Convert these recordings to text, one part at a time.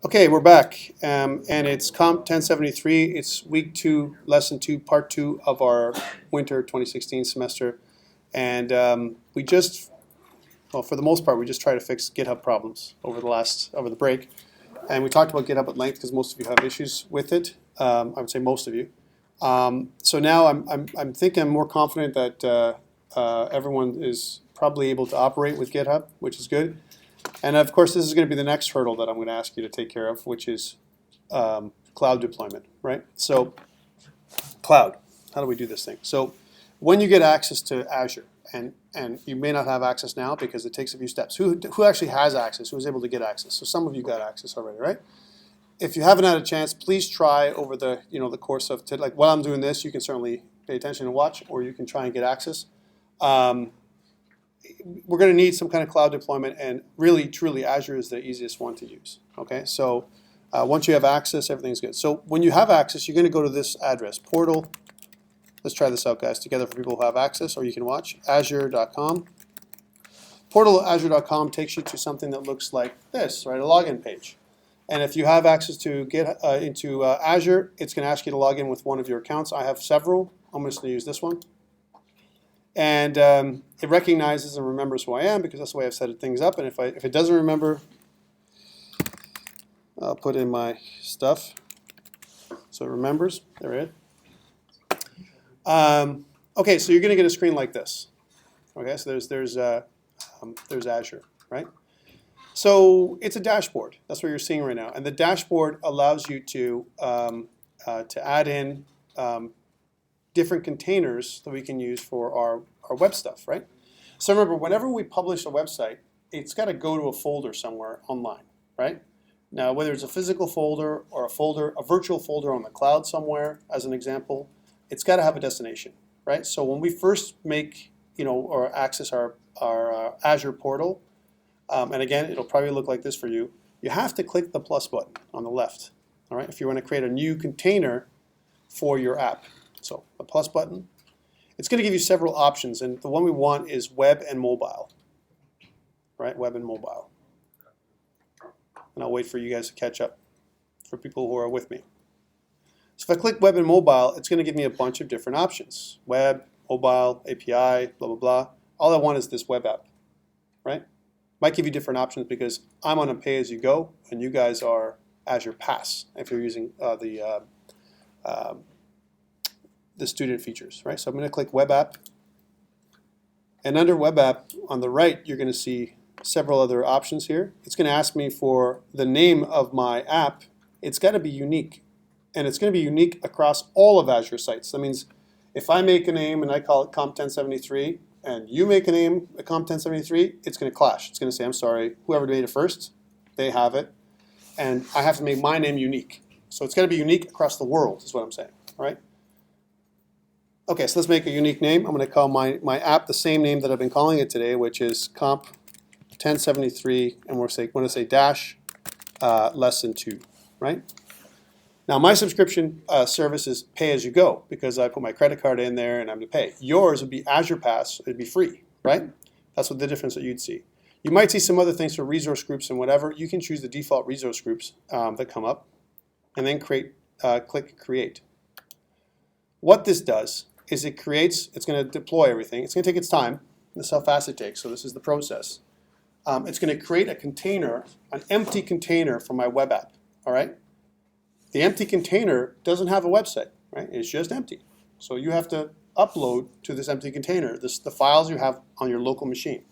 Okay, we're back, and it's COMP1073. It's week 2, lesson 2, part 2 of our winter 2016 semester. And well, for the most part, we just try to fix GitHub problems over the break. And we talked about GitHub at length because most of you have issues with it. I would say most of you. So now I'm thinking I'm more confident that everyone is probably able to operate with GitHub, which is good. And of course, this is going to be the next hurdle that I'm going to ask you to take care of, which is cloud deployment, right? So cloud, how do we do this thing? So when you get access to Azure, and you may not have access now because it takes a few steps. Who actually has access? Who is able to get access? So some of you got access already, right? If you haven't had a chance, please try over the the course of like while I'm doing this, you can certainly pay attention and watch, or you can try and get access. We're going to need some kind of cloud deployment, and really, truly, Azure is the easiest one to use. Okay, so once you have access, everything's good. So when you have access, you're going to go to this address, portal. Let's try this out, guys, together for people who have access, or you can watch, azure.com. Portal.azure.com takes you to something that looks like this, right, a login page. And if you have access to into Azure, it's going to ask you to log in with one of your accounts. I have several. I'm just going to use this one. And it recognizes and remembers who I am because that's the way I've set things up. And if it doesn't remember, I'll put in my stuff so it remembers. There it is. Okay, so you're going to get a screen like this. Okay, so there's Azure, right? So it's a dashboard. That's what you're seeing right now, and the dashboard allows you to add in different containers that we can use for our web stuff, right? So remember, whenever we publish a website, it's got to go to a folder somewhere online, right? Now, whether it's a physical folder or a virtual folder on the cloud somewhere, as an example, it's got to have a destination, right? So when we first make, or access our Azure portal, and again, it'll probably look like this for you, you have to click the plus button on the left, all right? If you want to create a new container for your app. So the plus button, it's going to give you several options, and the one we want is web and mobile, right? Web and mobile. And I'll wait for you guys to catch up for people who are with me. So if I click web and mobile, it's going to give me a bunch of different options. Web, mobile, API, blah, blah, blah. All I want is this web app, right? Might give you different options because I'm on a pay-as-you-go, and you guys are Azure Pass if you're using the student features, right? So I'm going to click Web App. And under Web App, on the right, you're going to see several other options here. It's going to ask me for the name of my app. It's got to be unique. And it's going to be unique across all of Azure sites. That means if I make a name and I call it COMP1073, and you make a name, a COMP1073, it's going to clash. It's going to say, I'm sorry, whoever made it first, they have it. And I have to make my name unique. So it's got to be unique across the world, is what I'm saying, all right? Okay, so let's make a unique name. I'm going to call my app the same name that I've been calling it today, which is COMP1073, and we're going to say dash lesson 2, right? Now, my subscription service is pay-as-you-go because I put my credit card in there and I'm to pay. Yours would be Azure Pass. It'd be free, right? That's what the difference that you'd see. You might see some other things for resource groups and whatever. You can choose the default resource groups that come up and then click Create. What this does is it's going to deploy everything. It's going to take its time. This is how fast it takes. So this is the process. It's going to create a container, an empty container for my web app, all right? The empty container doesn't have a website, right? It's just empty. So you have to upload to this empty container the files you have on your local machine.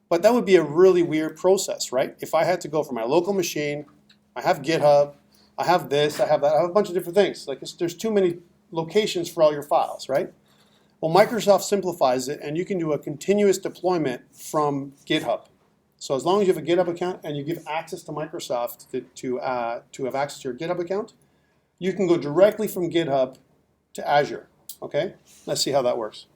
But that would be a really weird process, right? If I had to go from my local machine, I have GitHub, I have this, I have that, I have a bunch of different things. Like there's too many locations for all your files, right? Well, Microsoft simplifies it, and you can do a continuous deployment from GitHub. So as long as you have a GitHub account and you give access to Microsoft to have access to your GitHub account, you can go directly from GitHub to Azure. Okay, let's see how that works.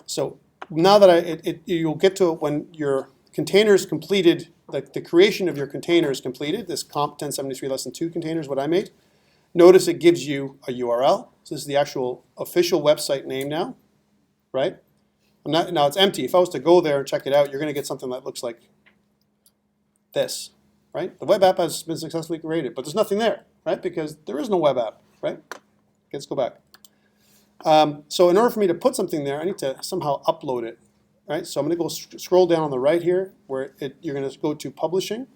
So now that you'll get to it when your container is completed, the creation of your container is completed. This COMP1073 lesson 2 container is what I made. Notice it gives you a URL. So this is the actual official website name now, right? Now it's empty. If I was to go there and check it out, you're going to get something that looks like this. right? The web app has been successfully created, but there's nothing there, right? Because there is no web app, right? Let's go back. So in order for me to put something there, I need to somehow upload it, right? So I'm going to go scroll down on the right here, where you're going to go to Publishing.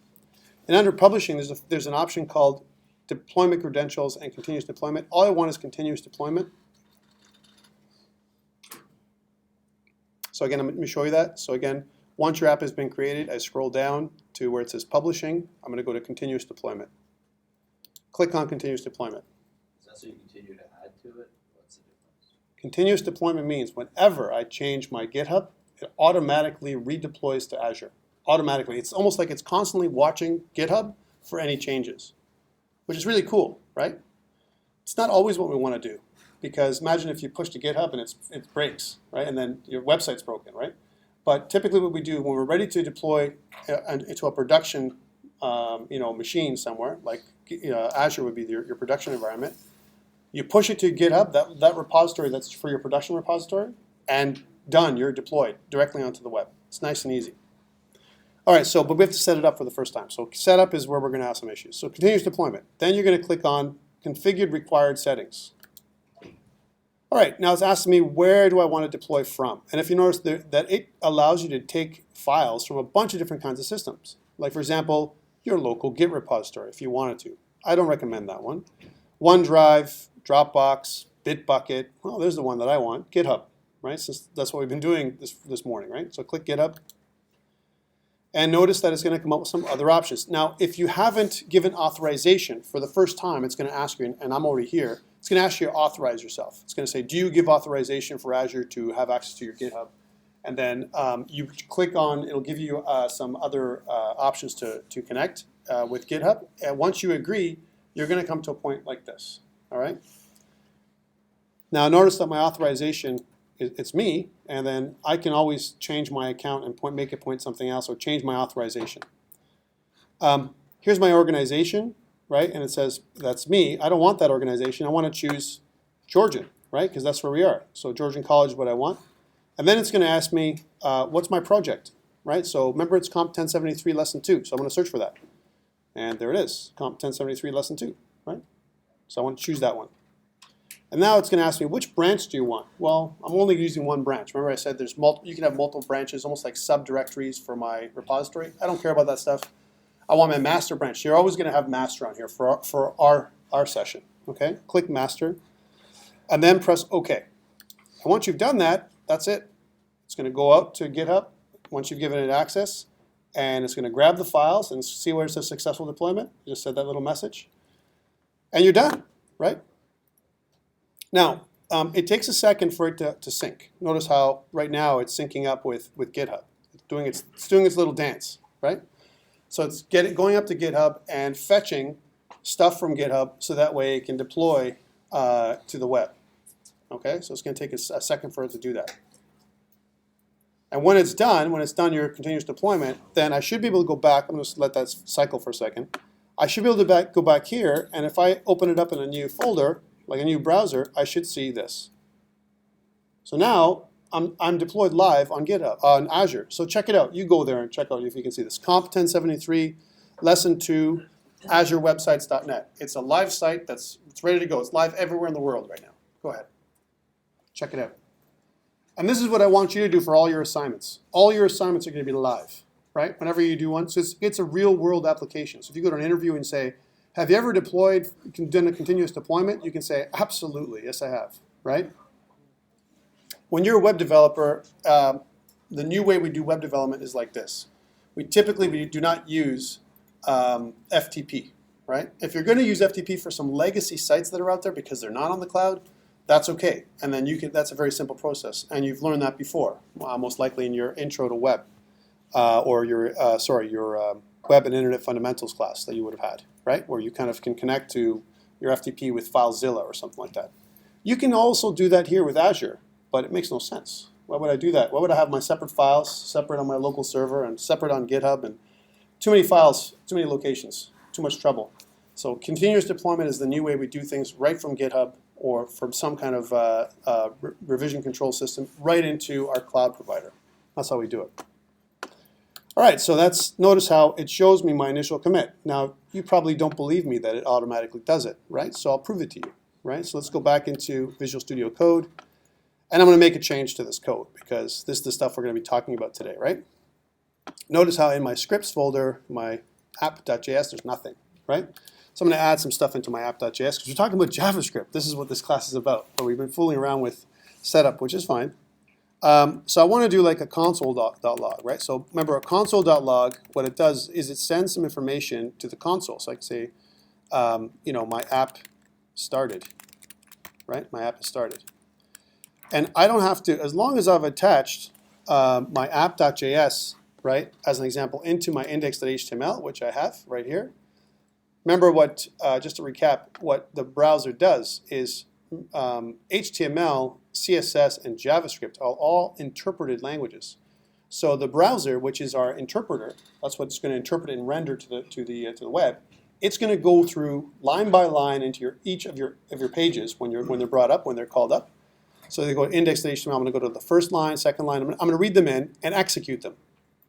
And under Publishing, there's an option called Deployment Credentials and Continuous Deployment. All I want is continuous deployment. So again, let me show you that. So again, once your app has been created, I scroll down to where it says Publishing. I'm going to go to Continuous Deployment. Click on Continuous Deployment. Is that so you continue to add to it? What's the difference? Continuous deployment means whenever I change my GitHub, it automatically redeploys to Azure. Automatically. It's almost like it's constantly watching GitHub for any changes, which is really cool, right? It's not always what we want to do, because imagine if you push to GitHub and it breaks, right? And then your website's broken, right? But typically what we do when we're ready to deploy into a production machine somewhere, like Azure would be your production environment, you push it to GitHub, that repository that's for your production repository, and done, you're deployed directly onto the web. It's nice and easy. All right, but we have to set it up for the first time. So setup is where we're going to have some issues. So continuous deployment. Then you're going to click on Configured Required Settings. All right, now it's asking me where do I want to deploy from. And if you notice that it allows you to take files from a bunch of different kinds of systems. Like for example, your local Git repository if you wanted to. I don't recommend that one. OneDrive, Dropbox, Bitbucket. Well, there's the one that I want, GitHub, right? Since that's what we've been doing this morning, right? So click GitHub. And notice that it's going to come up with some other options. Now, if you haven't given authorization for the first time, it's going to ask you, and I'm already here, it's going to ask you to authorize yourself. It's going to say, do you give authorization for Azure to have access to your GitHub? And then you click on, it'll give you some other options to connect with GitHub. And once you agree, you're going to come to a point like this, all right? Now, notice that my authorization, it's me, and then I can always change my account and make it point something else or change my authorization. Here's my organization, right? And it says that's me. I don't want that organization. I want to choose Georgian, right? Because that's where we are. So Georgian College is what I want. And then it's going to ask me, what's my project, right? So remember it's COMP1073 Lesson 2. So I'm going to search for that. And there it is, COMP1073 Lesson 2, right? So I want to choose that one. And now it's going to ask me, which branch do you want? Well, I'm only using one branch. Remember I said there's you can have multiple branches, almost like subdirectories for my repository. I don't care about that stuff. I want my master branch. You're always going to have master on here for our session. Okay? Click master, and then press OK. And once you've done that, that's it. It's going to go out to GitHub once you've given it access, and it's going to grab the files and see where it says successful deployment. You just said that little message. And you're done, right? Now, it takes a second for it to sync. Notice how right now it's syncing up with GitHub. It's doing its little dance, right? So it's going up to GitHub and fetching stuff from GitHub so that way it can deploy to the web. Okay, so it's going to take a second for it to do that. And when it's done your continuous deployment, then I should be able to go back. I'm going to let that cycle for a second. I should be able to go back here, and if I open it up in a new folder, like a new browser, I should see this. So now I'm deployed live on GitHub, on Azure. So check it out. You go there and check out if you can see this. COMP1073, Lesson 2, AzureWebsites.net. It's a live site it's ready to go. It's live everywhere in the world right now. Go ahead. Check it out. And this is what I want you to do for all your assignments. All your assignments are going to be live, right? Whenever you do one. So it's a real world application. So if you go to an interview and say, have you ever done a continuous deployment? You can say, absolutely, yes I have, right? When you're a web developer, the new way we do web development is like this. We typically do not use FTP, right? If you're going to use FTP for some legacy sites that are out there because they're not on the cloud, that's okay. And then that's a very simple process. And you've learned that before, most likely in your intro to web, or your web and internet fundamentals class that you would have had, right? Where you kind of can connect to your FTP with FileZilla or something like that. You can also do that here with Azure, but it makes no sense. Why would I do that? Why would I have my separate files, separate on my local server and separate on GitHub, and too many files, too many locations, too much trouble. So continuous deployment is the new way we do things right from GitHub or from some kind of revision control system right into our cloud provider. That's how we do it. All right, so notice how it shows me my initial commit. Now, you probably don't believe me that it automatically does it, right? So I'll prove it to you, right? So let's go back into Visual Studio Code, and I'm going to make a change to this code because this is the stuff we're going to be talking about today, right? Notice how in my scripts folder, my app.js, there's nothing, right? So I'm going to add some stuff into my app.js because we're talking about JavaScript. This is what this class is about, but we've been fooling around with setup, which is fine. So I want to do like a console.log, right? So remember, a console.log, what it does is it sends some information to the console. So I can say, my app started, right? My app is started. And I don't have to, as long as I've attached my app.js, right, as an example, into my index.html, which I have right here. Remember what, just to recap, what the browser does is HTML, CSS, and JavaScript are all interpreted languages. So the browser, which is our interpreter, that's what's going to interpret and render to the web. It's going to go through line by line into each of your pages when they're brought up, when they're called up. So they go to index.html. I'm going to go to the first line, second line. I'm going to read them in and execute them,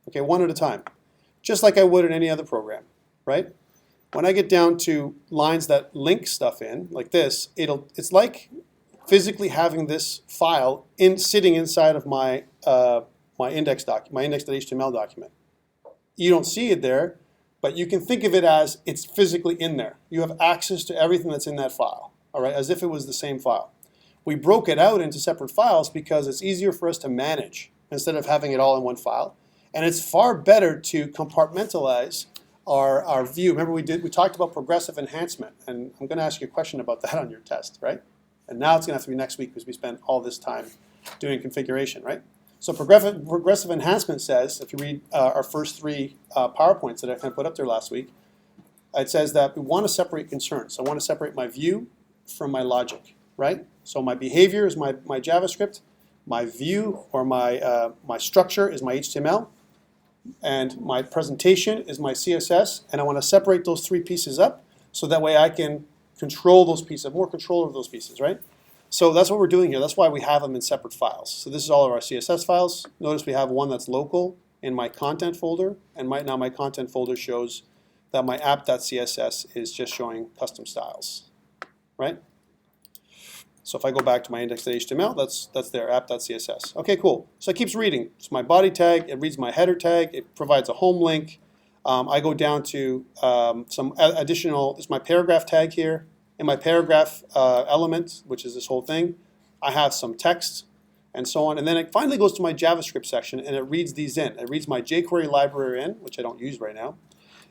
okay, one at a time, just like I would in any other program, right? When I get down to lines that link stuff in, like this, it's like physically having this file sitting inside of my index.html document. You don't see it there, but you can think of it as it's physically in there. You have access to everything that's in that file, all right, as if it was the same file. We broke it out into separate files because it's easier for us to manage instead of having it all in one file. And it's far better to compartmentalize our view. Remember we talked about progressive enhancement, and I'm going to ask you a question about that on your test, right? And now it's going to have to be next week because we spent all this time doing configuration, right? So progressive enhancement says, if you read our first three PowerPoints that I kind of put up there last week, it says that we want to separate concerns. I want to separate my view from my logic, right? So my behavior is my JavaScript, my view or my structure is my HTML, and my presentation is my CSS, and I want to separate those three pieces up so that way I can control those pieces, have more control over those pieces, right? So that's what we're doing here. That's why we have them in separate files. So this is all of our CSS files. Notice we have one that's local in my content folder, and now my content folder shows that my app.css is just showing custom styles, right? So if I go back to my index.html, that's there, app.css. Okay, cool. So it keeps reading. It's my body tag. It reads my header tag. It provides a home link. I go down to some additional, it's my paragraph tag here. In my paragraph element, which is this whole thing, I have some text and so on. And then it finally goes to my JavaScript section, and it reads these in. It reads my jQuery library in, which I don't use right now,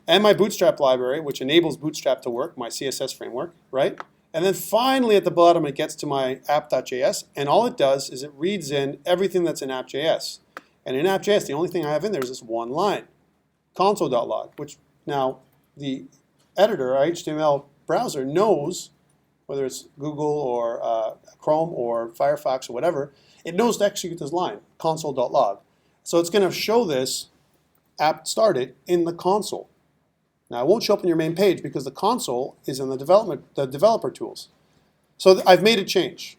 and my Bootstrap library, which enables Bootstrap to work, my CSS framework, right? And then finally at the bottom it gets to my app.js, and all it does is it reads in everything that's in app.js. And in app.js, the only thing I have in there is this one line, console.log, which now the editor, our HTML browser, knows, whether it's Google or Chrome or Firefox or whatever, it knows to execute this line, console.log. So it's going to show this app started in the console. Now, it won't show up on your main page because the console is in the developer tools. So I've made a change,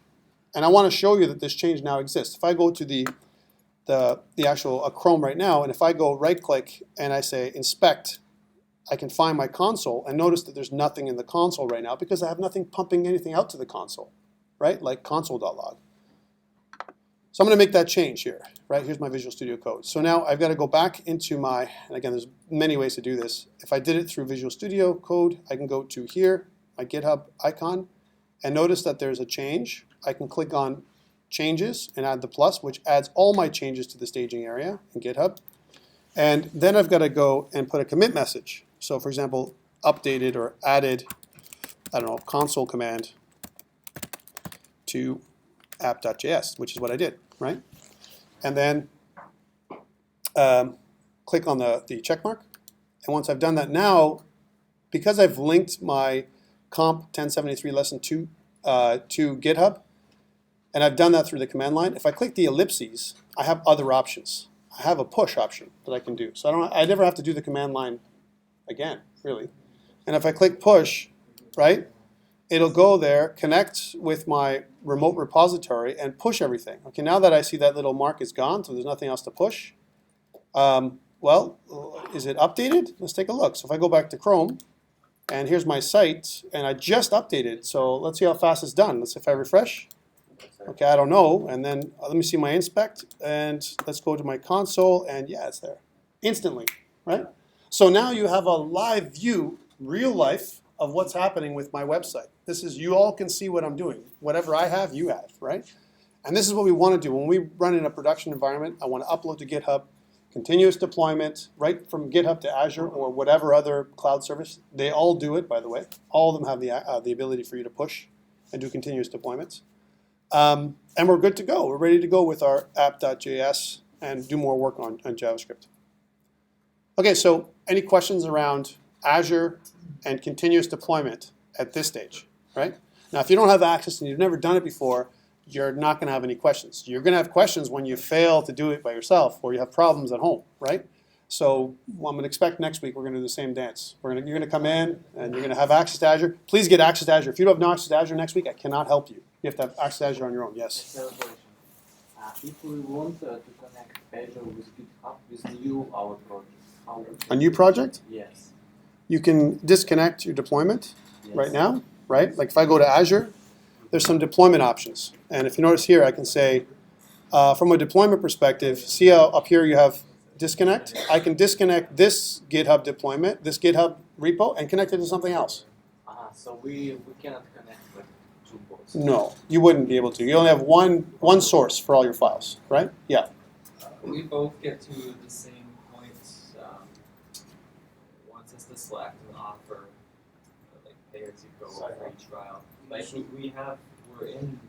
and I want to show you that this change now exists. If I go to the actual Chrome right now, and if I go right-click and I say inspect, I can find my console and notice that there's nothing in the console right now because I have nothing pumping anything out to the console, right? Like console.log. So I'm going to make that change here, right? Here's my Visual Studio Code. So now I've got to go back into my, and again, there's many ways to do this. If I did it through Visual Studio Code, I can go to here, my GitHub icon, and notice that there's a change. I can click on changes and add the plus, which adds all my changes to the staging area in GitHub. And then I've got to go and put a commit message. So for example, updated or added, I don't know, console command to app.js, which is what I did, right? And then click on the check mark. And once I've done that now, because I've linked my COMP1073 lesson to GitHub, and I've done that through the command line, if I click the ellipses, I have other options. I have a push option that I can do. So I never have to do the command line again, really. And if I click push, right, it'll go there, connect with my remote repository, and push everything. Okay, now that I see that little mark is gone, so there's nothing else to push, Well, is it updated? Let's take a look. So if I go back to Chrome, and here's my site, and I just updated. So let's see how fast it's done. Let's see if I refresh. Okay, I don't know. And then let me see my inspect, and let's go to my console, and yeah, it's there instantly, right? So now you have a live view, real life, of what's happening with my website. This is, you all can see what I'm doing. Whatever I have, you have, right? And this is what we want to do. When we run in a production environment, I want to upload to GitHub, continuous deployment, right from GitHub to Azure or whatever other cloud service. They all do it, by the way. All of them have the ability for you to push and do continuous deployments. And we're good to go. We're ready to go with our app.js and do more work on JavaScript. Okay, so any questions around Azure and continuous deployment at this stage, right? Now, if you don't have access and you've never done it before, you're not going to have any questions. You're going to have questions when you fail to do it by yourself or you have problems at home, right? So I'm going to expect next week we're going to do the same dance. You're going to come in and you're going to have access to Azure. Please get access to Azure. If you don't have no access to Azure next week, I cannot help you. You have to have access to Azure on your own. Yes? If we want to connect Azure with GitHub with new our project, how A new project? Yes. You can disconnect your deployment Yes. right now, right? Like if I go to Azure, there's some deployment options. And if you notice here, I can say, from a deployment perspective, see how up here you have disconnect? I can disconnect this GitHub deployment, this GitHub repo, and connect it to something else. So we cannot connect with two bots. No, you wouldn't be able to. You only have one source for all your files, right? Yeah. We both get to the same point once it's the select and offer, like pay as you go for each trial. Like we're in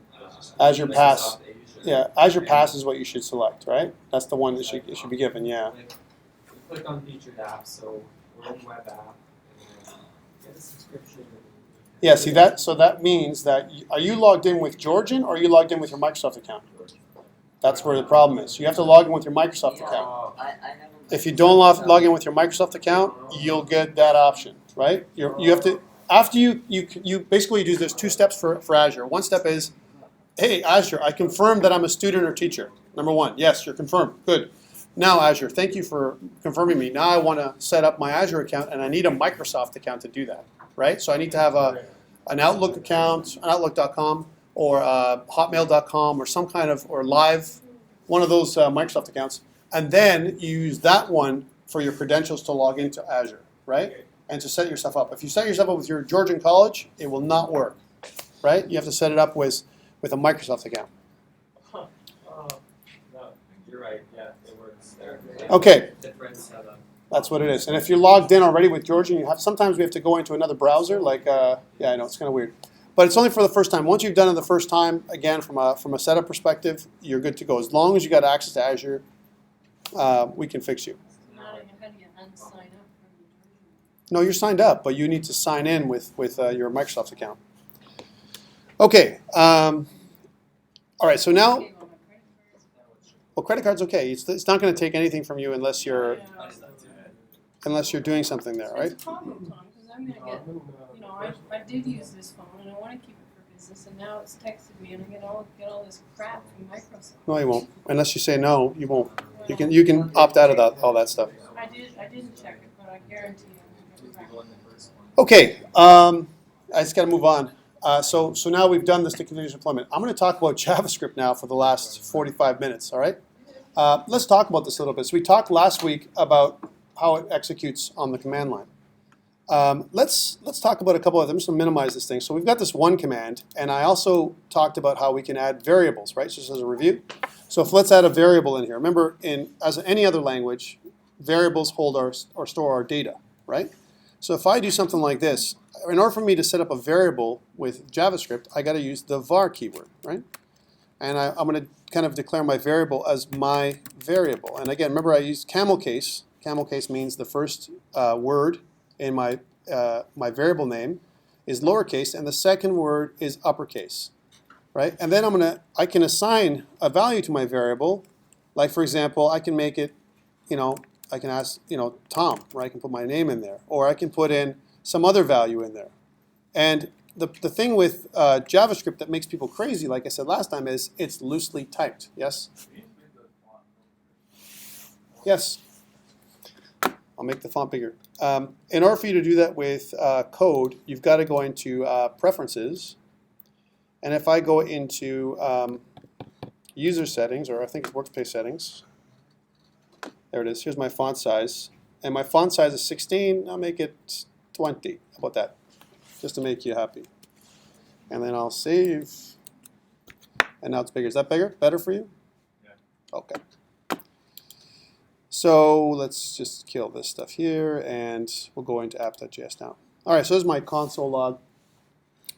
Azure Pass. Microsoft Azure. Yeah, Azure Pass is what you should select, right? That's the one that should be given, yeah. We click on featured apps, so we're in web app, and get a subscription. Yeah, see that, so that means that, are you logged in with Georgian or are you logged in with your Microsoft account? That's where the problem is. You have to log in with your Microsoft account. If you don't log in with your Microsoft account, you'll get that option, right? You have to, after you basically do, there's two steps for Azure. One step is, hey, Azure, I confirm that I'm a student or teacher. Number one, yes, you're confirmed. Good. Now, Azure, thank you for confirming me. Now I want to set up my Azure account, and I need a Microsoft account to do that, right? So I need to have an Outlook account, an Outlook.com, or Hotmail.com, or some kind of, or Live, one of those Microsoft accounts, and then you use that one for your credentials to log into Azure, right? And to set yourself up. If you set yourself up with your Georgian college, it will not work, right? You have to set it up with a Microsoft account. No, you're right. Yeah, it works there. Okay. Different setup. That's what it is. And if you're logged in already with Georgian, sometimes we have to go into another browser. Like, yeah, I know it's kind of weird, but it's only for the first time. Once you've done it the first time, again, from a setup perspective, you're good to go. As long as you got access to Azure, we can fix you. How do you unsign up from the Georgian? No, you're signed up, but you need to sign in with your Microsoft account. Okay. All right. So now, Okay, well, my credit cards. well, credit card's okay. It's not going to take anything from you unless you're doing something there, right? It's a problem, Tom, because I'm gonna get, you know, I did use this phone and I want to keep it for business, and now it's texted me and I get all this crap from Microsoft. No, you won't. Unless you say no, you won't. You can opt out of all that stuff. I didn't check it, but I guarantee you. Okay. I just got to move on. So now we've done this to continuous deployment. I'm going to talk about JavaScript now for the last 45 minutes. All right. Let's talk about this a little bit. So we talked last week about how it executes on the command line. Let's talk about a couple of them. I'm just going to minimize this thing. So we've got this one command, and I also talked about how we can add variables, right? Just as a review. So let's add a variable in here. Remember, as in any other language, variables hold or store our data, right? So if I do something like this, in order for me to set up a variable with JavaScript, I got to use the var keyword, right? And I'm going to kind of declare my variable as my variable. And again, remember I used camel case. Camel case means the first word in my variable name is lowercase, and the second word is uppercase, right? And then I can assign a value to my variable. Like for example, I can make it, I can ask, Tom, or I can put my name in there, or I can put in some other value in there. And the thing with JavaScript that makes people crazy, like I said last time, is it's loosely typed. Yes? Yes. I'll make the font bigger. In order for you to do that with code, you've got to go into Preferences. And if I go into User Settings, or I think it's Workspace Settings, there it is. Here's my font size. And my font size is 16. I'll make it 20. How about that? Just to make you happy. And then I'll save. And now it's bigger. Is that bigger? Better for you? Yeah. Okay. So let's just kill this stuff here, and we'll go into app.js now. All right, so this is my console log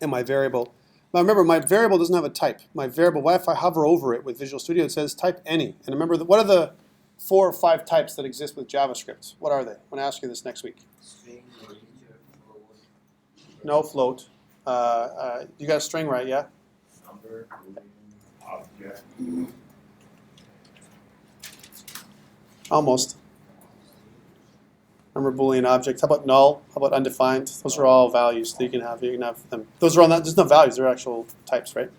and my variable. Now remember, my variable doesn't have a type. My variable, what if I hover over it with Visual Studio? It says type any. And remember, what are the 4 or 5 types that exist with JavaScript? What are they? I'm going to ask you this next week. String, integer, float. No, float. You got a string, right? Yeah? Number, object. Almost. Remember Boolean object. How about null? How about undefined? Those are all values that you can have. You can have them. Those are all not just not values. They're actual types, right?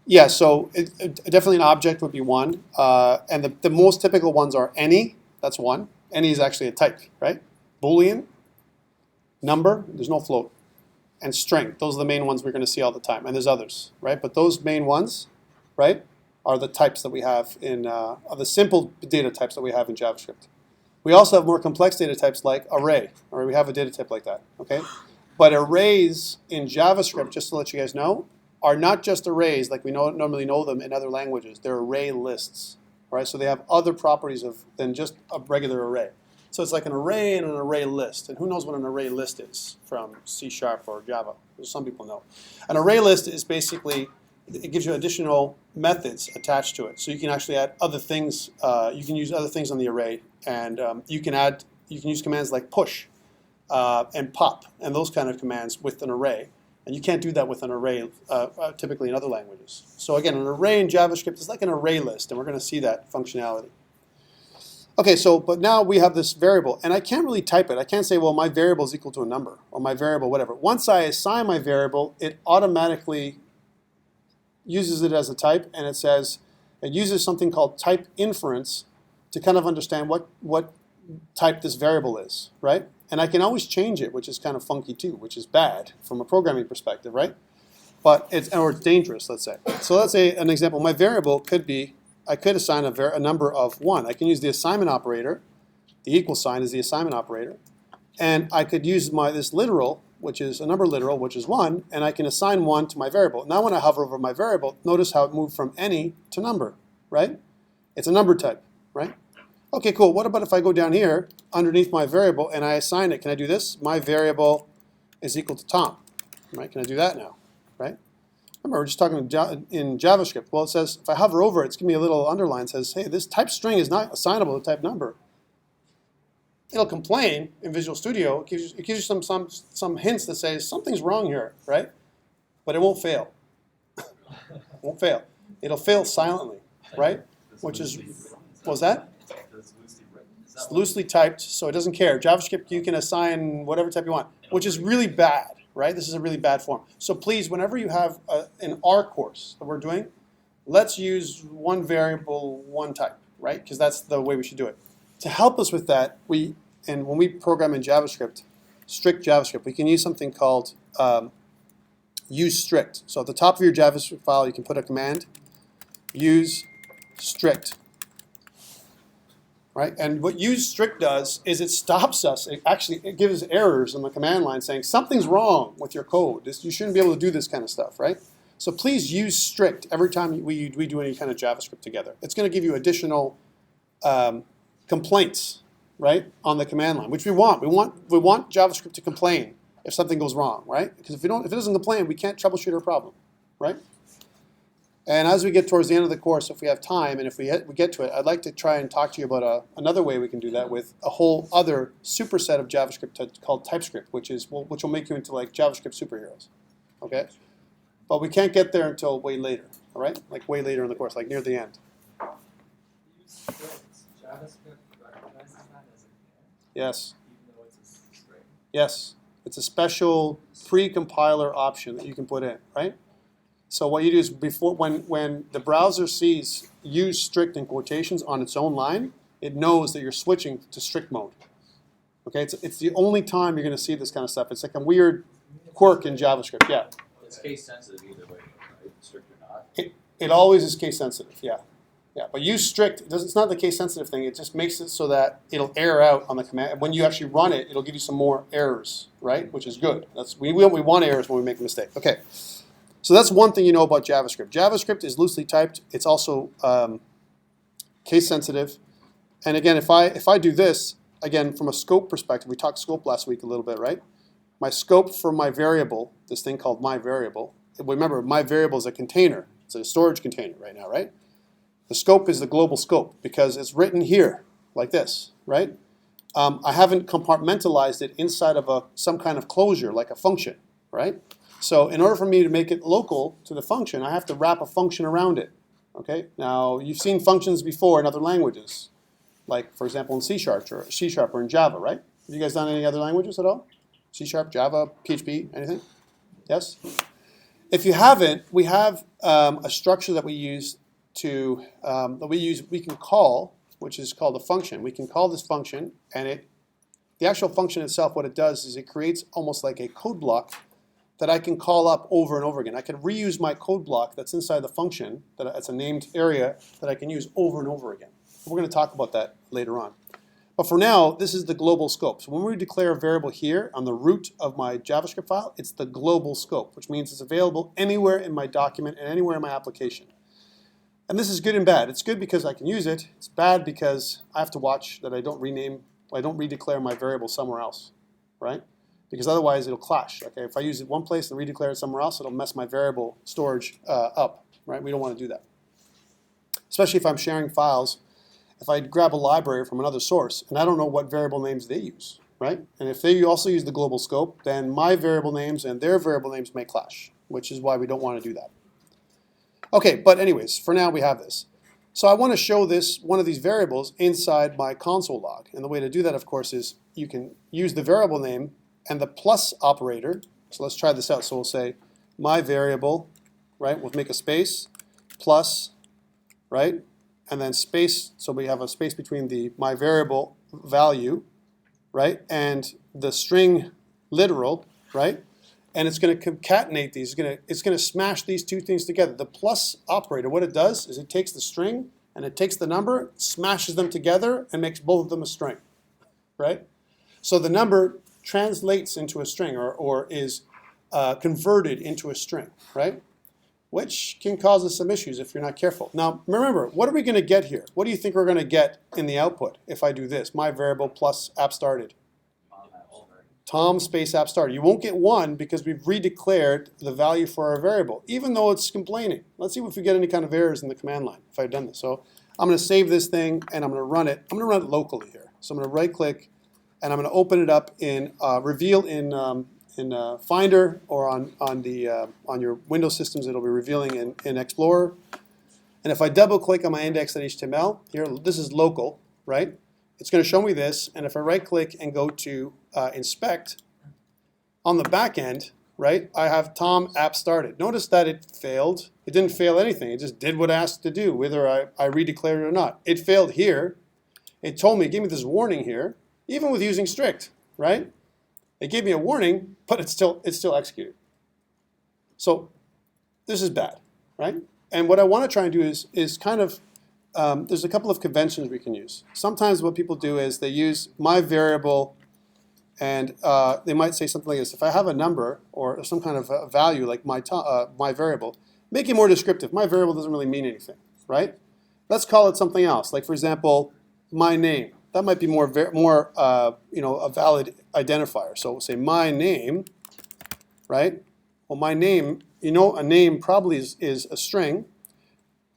Yeah. So definitely an object would be one. And the most typical ones are any. That's one. Any is actually a type, right? Boolean, number. There's no float. And string. Those are the main ones we're going to see all the time. And there's others, right? But those main ones, right, are the types that we have in are the simple data types that we have in JavaScript. We also have more complex data types like array, or we have a data type like that, okay? But arrays in JavaScript, just to let you guys know, are not just arrays like we normally know them in other languages. They're array lists, all right? So they have other properties than just a regular array. So it's like an array and an array list. And who knows what an array list is from C# or Java? Some people know. An array list is basically, it gives you additional methods attached to it. So you can actually add other things. You can use other things on the array. And you can use commands like push and pop and those kind of commands with an array. And you can't do that with an array typically in other languages. So again, an array in JavaScript is like an array list, and we're going to see that functionality. Okay, so but now we have this variable, and I can't really type it. I can't say, well, my variable is equal to a number, or my variable, whatever. Once I assign my variable, it automatically uses it as a type, and it uses something called type inference to kind of understand what type this variable is, right? And I can always change it, which is kind of funky too, which is bad from a programming perspective, right? But it's dangerous, let's say. So let's say an example. My variable could be, I could assign a number of 1. I can use the assignment operator. The equal sign is the assignment operator. And I could use this literal, which is a number literal, which is 1, and I can assign 1 to my variable. Now when I hover over my variable, notice how it moved from any to number, right? It's a number type, right? Okay, cool. What about if I go down here underneath my variable and I assign it? Can I do this? My variable is equal to Tom, right? Can I do that now, right? Remember, we're just talking in JavaScript. Well, it says, if I hover over it, it's giving me a little underline that says, hey, this type string is not assignable to type number. It'll complain in Visual Studio. It gives you some hints that say something's wrong here, right? But it won't fail. It won't fail. It'll fail silently, right? Which is, what was that? It's loosely typed, so it doesn't care. JavaScript, you can assign whatever type you want, which is really bad, right? This is a really bad form. So please, whenever you have an R course that we're doing, let's use one variable, one type, right? Because that's the way we should do it. To help us with that, when we program in JavaScript, strict JavaScript, we can use something called use strict. So at the top of your JavaScript file, you can put a command, use strict. Right? And what use strict does is it stops us. It gives errors on the command line saying something's wrong with your code. You shouldn't be able to do this kind of stuff, right? So please use strict every time we do any kind of JavaScript together. It's going to give you additional complaints, right, on the command line, which we want. We want JavaScript to complain if something goes wrong, right? Because if it doesn't complain, we can't troubleshoot our problem, right? And as we get towards the end of the course, if we have time and if we get to it, I'd like to try and talk to you about another way we can do that with a whole other superset of JavaScript called TypeScript, which will make you into like JavaScript superheroes, okay? But we can't get there until way later, all right? Like way later in the course, like near the end. JavaScript recognizes that as a command, Yes. even though it's a string. Yes. It's a special pre-compiler option that you can put in, right? So what you do is when the browser sees use strict in quotations on its own line, it knows that you're switching to strict mode. Okay, it's the only time you're going to see this kind of stuff. It's like a weird quirk in JavaScript. Yeah. It's case sensitive either way, right? Strict or not. It always is case sensitive. Yeah. Yeah, but use strict. It's not the case sensitive thing. It just makes it so that it'll error out on the command. When you actually run it, it'll give you some more errors, right? Which is good. We want errors when we make a mistake. Okay, so that's one thing you know about JavaScript. JavaScript is loosely typed. It's also case sensitive. And again, if I do this again from a scope perspective, we talked scope last week a little bit, right? My scope for my variable, this thing called my variable. Remember, my variable is a container. It's a storage container right now, right? The scope is the global scope because it's written here like this, right? I haven't compartmentalized it inside of some kind of closure like a function, right? So in order for me to make it local to the function, I have to wrap a function around it, okay? Now, you've seen functions before in other languages, like, for example, in C# or in Java, right? Have you guys done any other languages at all? C#, Java, PHP, anything? Yes? If you haven't, we have a structure that we use we can call, which is called a function. We can call this function, and the actual function itself, what it does is it creates almost like a code block that I can call up over and over again. I can reuse my code block that's inside the function, that's a named area that I can use over and over again. We're going to talk about that later on. But for now, this is the global scope. So when we declare a variable here on the root of my JavaScript file, it's the global scope, which means it's available anywhere in my document and anywhere in my application. And this is good and bad. It's good because I can use it. It's bad because I have to watch that I don't redeclare my variable somewhere else, right? Because otherwise it'll clash. Okay, if I use it one place and redeclare it somewhere else, it'll mess my variable storage up, right? We don't want to do that. Especially if I'm sharing files. If I grab a library from another source and I don't know what variable names they use, right? And if they also use the global scope, then my variable names and their variable names may clash, which is why we don't want to do that. Okay, but anyways, for now we have this. So I want to show one of these variables inside my console log. And the way to do that, of course, is you can use the variable name and the plus operator. So let's try this out. So we'll say my variable, right? We'll make a space, plus, right? And then space, so we have a space between the my variable value, right? And the string literal, right? And it's going to concatenate these. It's going to smash these two things together. The plus operator, what it does is it takes the string and it takes the number, smashes them together, and makes both of them a string, right? So the number translates into a string or is converted into a string, right? Which can cause us some issues if you're not careful. Now, remember, what are we going to get here? What do you think we're going to get in the output if I do this? My variable plus app started. Tom space app started. You won't get 1 because we've redeclared the value for our variable, even though it's complaining. Let's see if we get any kind of errors in the command line if I've done this. So I'm going to save this thing and I'm going to run it. I'm going to run it locally here. So I'm going to right click and I'm going to open it up in reveal in Finder or on your Windows systems. It'll be revealing in Explorer. And if I double click on my index.html, here this is local, right? It's going to show me this, and if I right click and go to inspect, on the back end, right, I have Tom app started. Notice that it failed. It didn't fail anything. It just did what it asked to do, whether I redeclared it or not. It failed here. It told me, it gave me this warning here, even with using strict, right? It gave me a warning, but it's still executed. So this is bad, right? And what I want to try and do is kind of there's a couple of conventions we can use. Sometimes what people do is they use my variable, and they might say something like this. If I have a number or some kind of value like my variable, make it more descriptive. My variable doesn't really mean anything, right? Let's call it something else. Like, for example, my name. That might be more a valid identifier. So we'll say my name, right? Well, my name, a name probably is a string.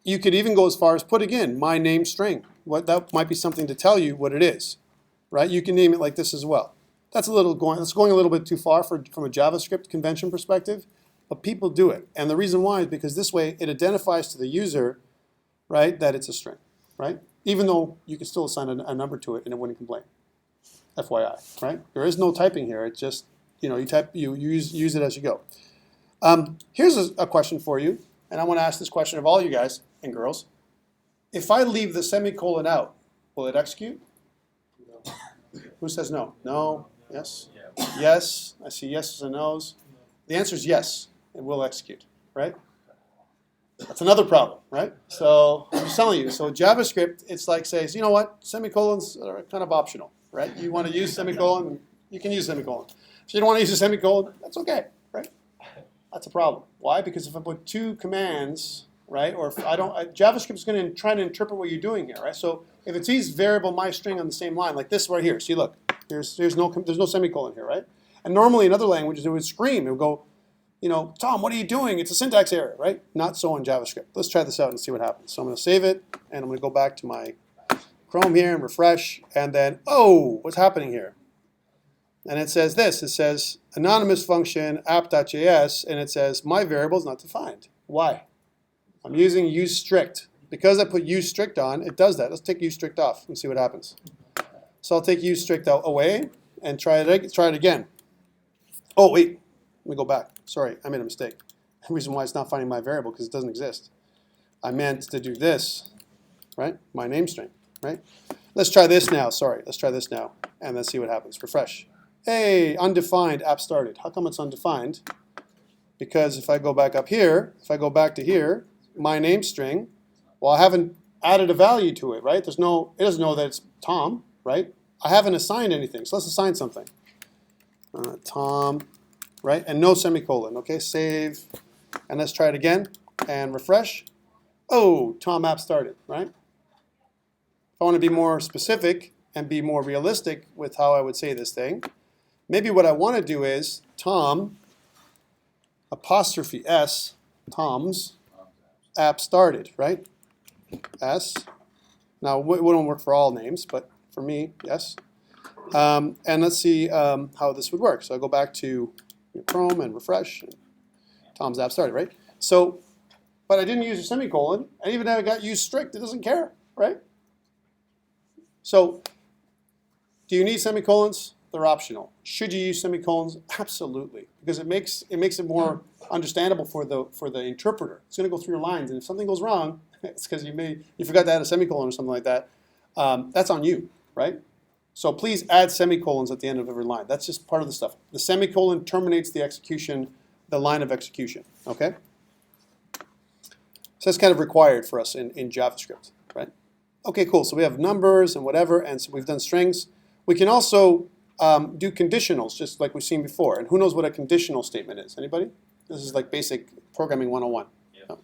You could even go as far as put again, my name string. That might be something to tell you what it is, right? You can name it like this as well. That's going a little bit too far from a JavaScript convention perspective, but people do it. And the reason why is because this way it identifies to the user, right, that it's a string, right? Even though you can still assign a number to it and it wouldn't complain. FYI, right? There is no typing here. It's just, you use it as you go. Here's a question for you, and I want to ask this question of all you guys and girls. If I leave the semicolon out, will Will it execute? Who says no? No? Yes? Yeah. Yes? I see yeses and nos. The answer is yes. It will execute, right? That's another problem, right? So I'm just telling you. So JavaScript, it's like says, you know what? Semicolons are kind of optional, right? You want to use semicolon, you can use semicolon. If you don't want to use a semicolon, that's okay, right? That's a problem. Why? Because if I put two commands, right, or if I don't, JavaScript is going to try to interpret what you're doing here, right? So if it sees variable myString on the same line, like this right here, see, look, there's no semicolon here, right? And normally in other languages, it would scream, it would go, you know, Tom, what are you doing? It's a syntax error, right? Not so in JavaScript. Let's try this out and see what happens. So I'm going to save it, and I'm going to go back to my Chrome here and refresh, and then, oh, what's happening here? And it says this. It says anonymous function app.js, and it says my variable is not defined. Why? I'm using useStrict. Because I put useStrict on, it does that. Let's take useStrict off and see what happens. So I'll take useStrict away and try it again. Oh, wait. Let me go back. Sorry, I made a mistake. The reason why it's not finding my variable because it doesn't exist. I meant to do this, right? My name string, right? Let's try this now. Sorry, let's try this now, and let's see what happens. Refresh. Hey, undefined app started. How come it's undefined? Because if I go back up here, if I go back to here, my name string, well, I haven't added a value to it, right? It doesn't know that it's Tom, right? I haven't assigned anything, so let's assign something. Tom. Right, and no semicolon, okay, save, and let's try it again, and refresh. Oh, Tom app started, right? If I want to be more specific and be more realistic with how I would say this thing, maybe what I want to do is Tom, apostrophe S, Tom's app started, right? S. Now, it wouldn't work for all names, but for me, yes. And let's see how this would work. So I go back to Chrome and refresh. And Tom's app started, right? So, but I didn't use a semicolon, and even though I got useStrict, it doesn't care, right? So, do you need semicolons? They're optional. Should you use semicolons? Absolutely, because it makes it more understandable for the interpreter. It's going to go through your lines, and if something goes wrong, it's because you forgot to add a semicolon or something like that. That's on you, right? So please add semicolons at the end of every line. That's just part of the stuff. The semicolon terminates the execution, the line of execution, okay? So that's kind of required for us in JavaScript, right? Okay, cool. So we have numbers and whatever, and so we've done strings. We can also do conditionals, just like we've seen before. And who knows what a conditional statement is? Anybody? This is like basic programming 101. No?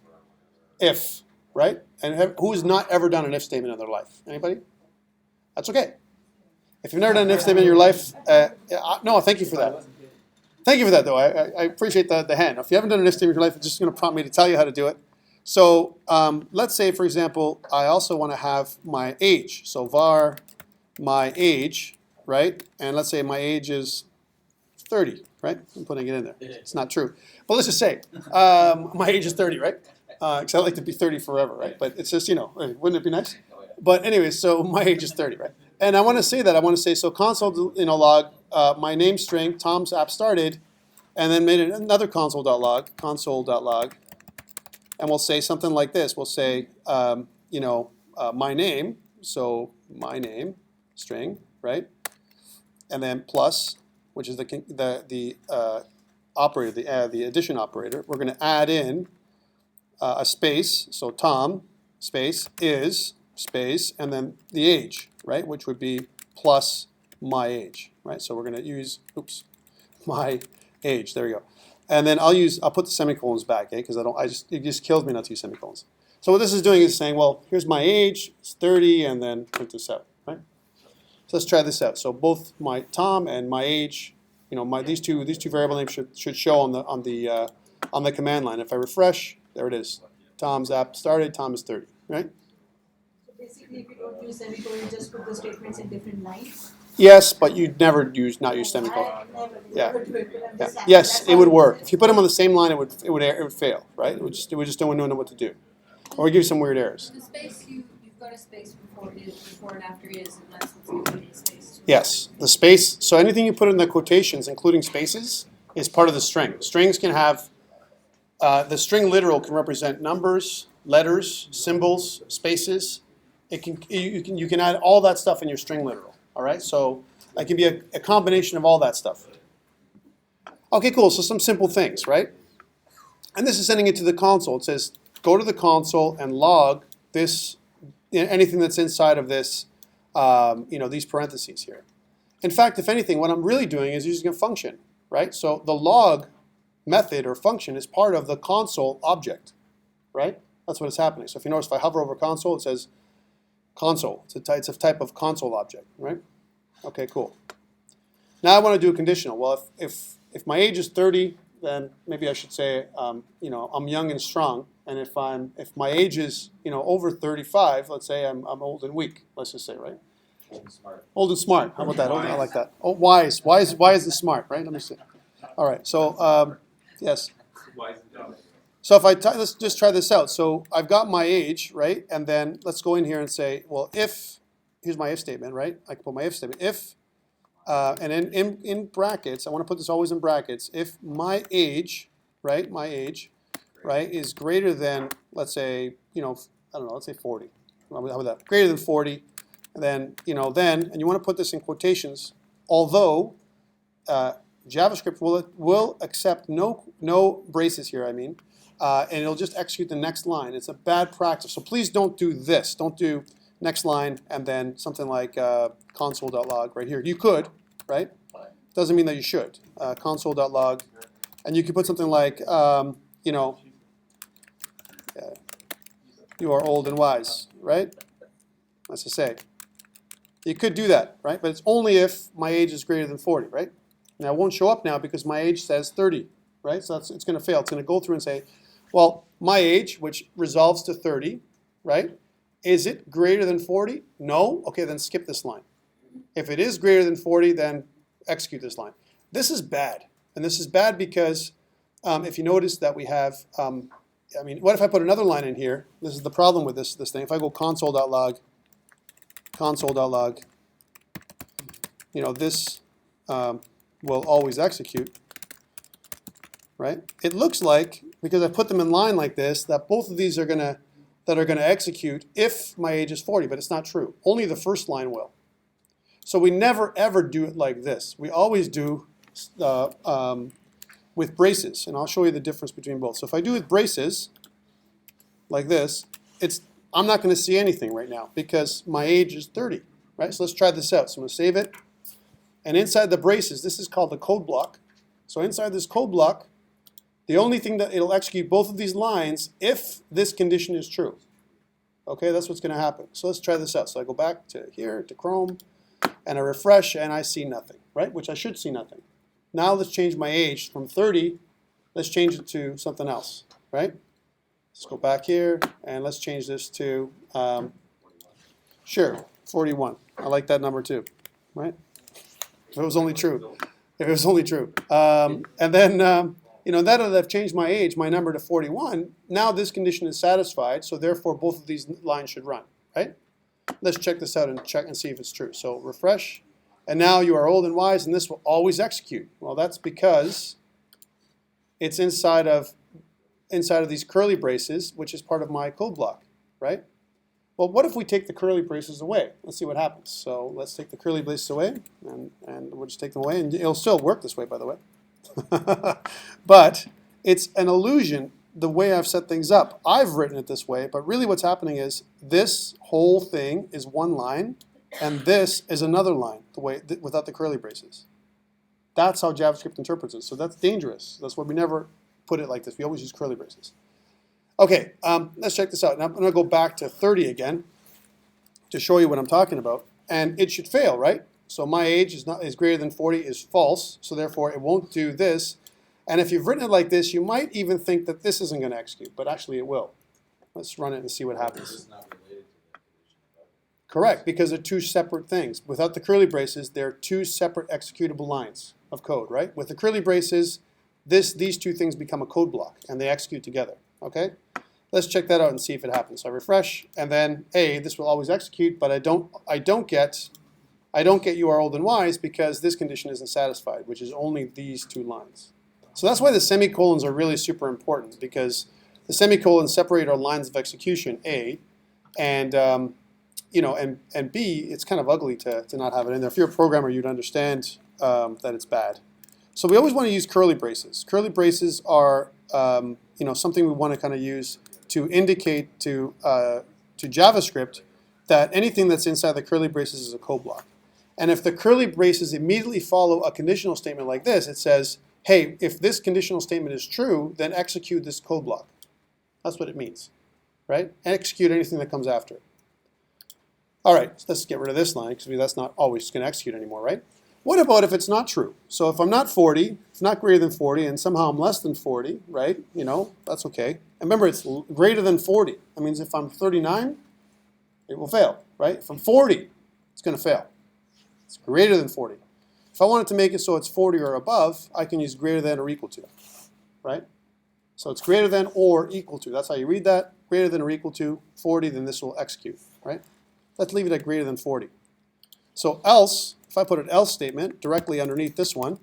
If, right? And who's not ever done an if statement in their life? Anybody? That's okay. If you've never done an if statement in your life, no, thank you for that. Thank you for that, though. I appreciate the hand. If you haven't done an if statement in your life, it's just going to prompt me to tell you how to do it. So let's say, for example, I also want to have my age. So var my age, right? And let's say my age is 30, right? I'm putting it in there. It's not true. But let's just say my age is 30, right? Because I like to be 30 forever, right? But it's just, you know, wouldn't it be nice? But anyway, so my age is 30, right? And I want to say that. I want to say, so console, log, my name string, Tom's app started, and then made another console.log, and we'll say something like this. We'll say, my name, so my name string, right? And then plus, which is the operator, the addition operator. We're going to add in a space, so Tom space is space, and then the age, right, which would be plus my age, right? So we're going to use, my age. There we go. And then I'll put the semicolons back, okay? Because it just kills me not to use semicolons. So what this is doing is saying, well, here's my age, it's 30, and then print this out, right? So let's try this out. So both my Tom and my age, these two variable names should show on the command line. If I refresh, there it is. Tom's app started. Tom is 30, right? Basically, if you don't use semicolon, you just put the statements in different lines. Yes, but you'd never not use semicolon. Yeah. Yes, it would work. If you put them on the same line, it would fail, right? It would just don't know what to do, or give you some weird errors. The space you've got a space before and after is, unless it's going to be a space. Yes, the space. So anything you put in the quotations, including spaces, is part of the string. Strings can have the string literal can represent numbers, letters, symbols, spaces. You can add all that stuff in your string literal. All right, so it can be a combination of all that stuff. Okay, cool. So some simple things, right? And this is sending it to the console. It says go to the console and log this, anything that's inside of this, these parentheses here. In fact, if anything, what I'm really doing is using a function, right? So the log method or function is part of the console object, right? That's what is happening. So if you notice, if I hover over console, it says console. It's a type of console object, right? Okay, cool. Now I want to do a conditional. Well, if my age is 30, then maybe I should say, I'm young and strong. And if my age is, over 35, let's say I'm old and weak. Let's just say, right? Old and smart. Old and smart. How about that? I like that. Oh, wise. Wise and smart, right? Let me see. All right. So, yes. Wise and dumb. So if let's just try this out. So I've got my age, right? And then let's go in here and say, well, here's my if statement, right? I can put my if statement. If, and then in brackets, I want to put this always in brackets. If my age, right, is greater than, let's say, let's say 40. How about that? Greater than 40. And then, and you want to put this in quotations, although JavaScript will accept no braces here, and it'll just execute the next line. It's a bad practice. So please don't do this. Don't do next line and then something like console.log right here. You could, right? Doesn't mean that you should. Console.log. And you could put something like, you are old and wise, right? Let's just say. You could do that, right? But it's only if my age is greater than 40, right? Now, it won't show up now because my age says 30, right? So it's going to fail. It's going to go through and say, well, my age, which resolves to 30, right? Is it greater than 40? No? Okay, then skip this line. If it is greater than 40, then execute this line. This is bad. And this is bad because if you notice that we have, what if I put another line in here? This is the problem with this thing. If I go console.log, this will always execute, right? It looks like, because I put them in line like this, that both of these are gonna execute if my age is 40, but it's not true. Only the first line will. So we never ever do it like this. We always do with braces, and I'll show you the difference between both. So if I do with braces, like this, I'm not going to see anything right now because my age is 30, right? So let's try this out. So I'm going to save it. And inside the braces, this is called the code block. So inside this code block, the only thing that it'll execute both of these lines if this condition is true. Okay, that's what's going to happen. So let's try this out. So I go back to here, to Chrome, and I refresh, and I see nothing, right? Which I should see nothing. Now let's change my age from 30. Let's change it to something else, right? Let's go back here, and let's change this to, 41. I like that number too, right? If it was only true. If it was only true. And then, now that I've changed my age, my number to 41, now this condition is satisfied, so therefore both of these lines should run, right? Let's check this out and check and see if it's true. So refresh, and now you are old and wise, and this will always execute. Well, that's because it's inside of these curly braces, which is part of my code block, right? Well, what if we take the curly braces away? Let's see what happens. So let's take the curly braces away, and we'll just take them away, and it'll still work this way, by the way. But it's an illusion the way I've set things up. I've written it this way, but really what's happening is this whole thing is one line, and this is another line, without the curly braces. That's how JavaScript interprets it. So that's dangerous. That's why we never put it like this. We always use curly braces. Okay, let's check this out. Now I'm going to go back to 30 again to show you what I'm talking about. And it should fail, right? So my age is greater than 40 is false, so therefore it won't do this. And if you've written it like this, you might even think that this isn't going to execute, but actually it will. Let's run it and see what happens. This is not related to the condition above. Correct, because they're two separate things. Without the curly braces, they're two separate executable lines of code, right? With the curly braces, these two things become a code block, and they execute together, okay? Let's check that out and see if it happens. So I refresh, and then, this will always execute, but I don't get you are old and wise because this condition isn't satisfied, which is only these two lines. So that's why the semicolons are really super important, because the semicolons separate our lines of execution, A, and and B, it's kind of ugly to not have it in there. If you're a programmer, you'd understand that it's bad. So we always want to use curly braces. Curly braces are something we want to kind of use to indicate to JavaScript that anything that's inside the curly braces is a code block. And if the curly braces immediately follow a conditional statement like this, it says, hey, if this conditional statement is true, then execute this code block. That's what it means, right? Execute anything that comes after it. All right, so let's get rid of this line because that's not always going to execute anymore, right? What about if it's not true? So if I'm not 40, it's not greater than 40, and somehow I'm less than 40, right? That's okay. And remember, it's greater than 40. That means if I'm 39, it will fail, right? If I'm 40, it's going to fail. It's greater than 40. If I wanted to make it so it's 40 or above, I can use greater than or equal to, right? So it's greater than or equal to. That's how you read that. Greater than or equal to 40, then this will execute, right? Let's leave it at greater than 40. So else, if I put an else statement directly underneath this one,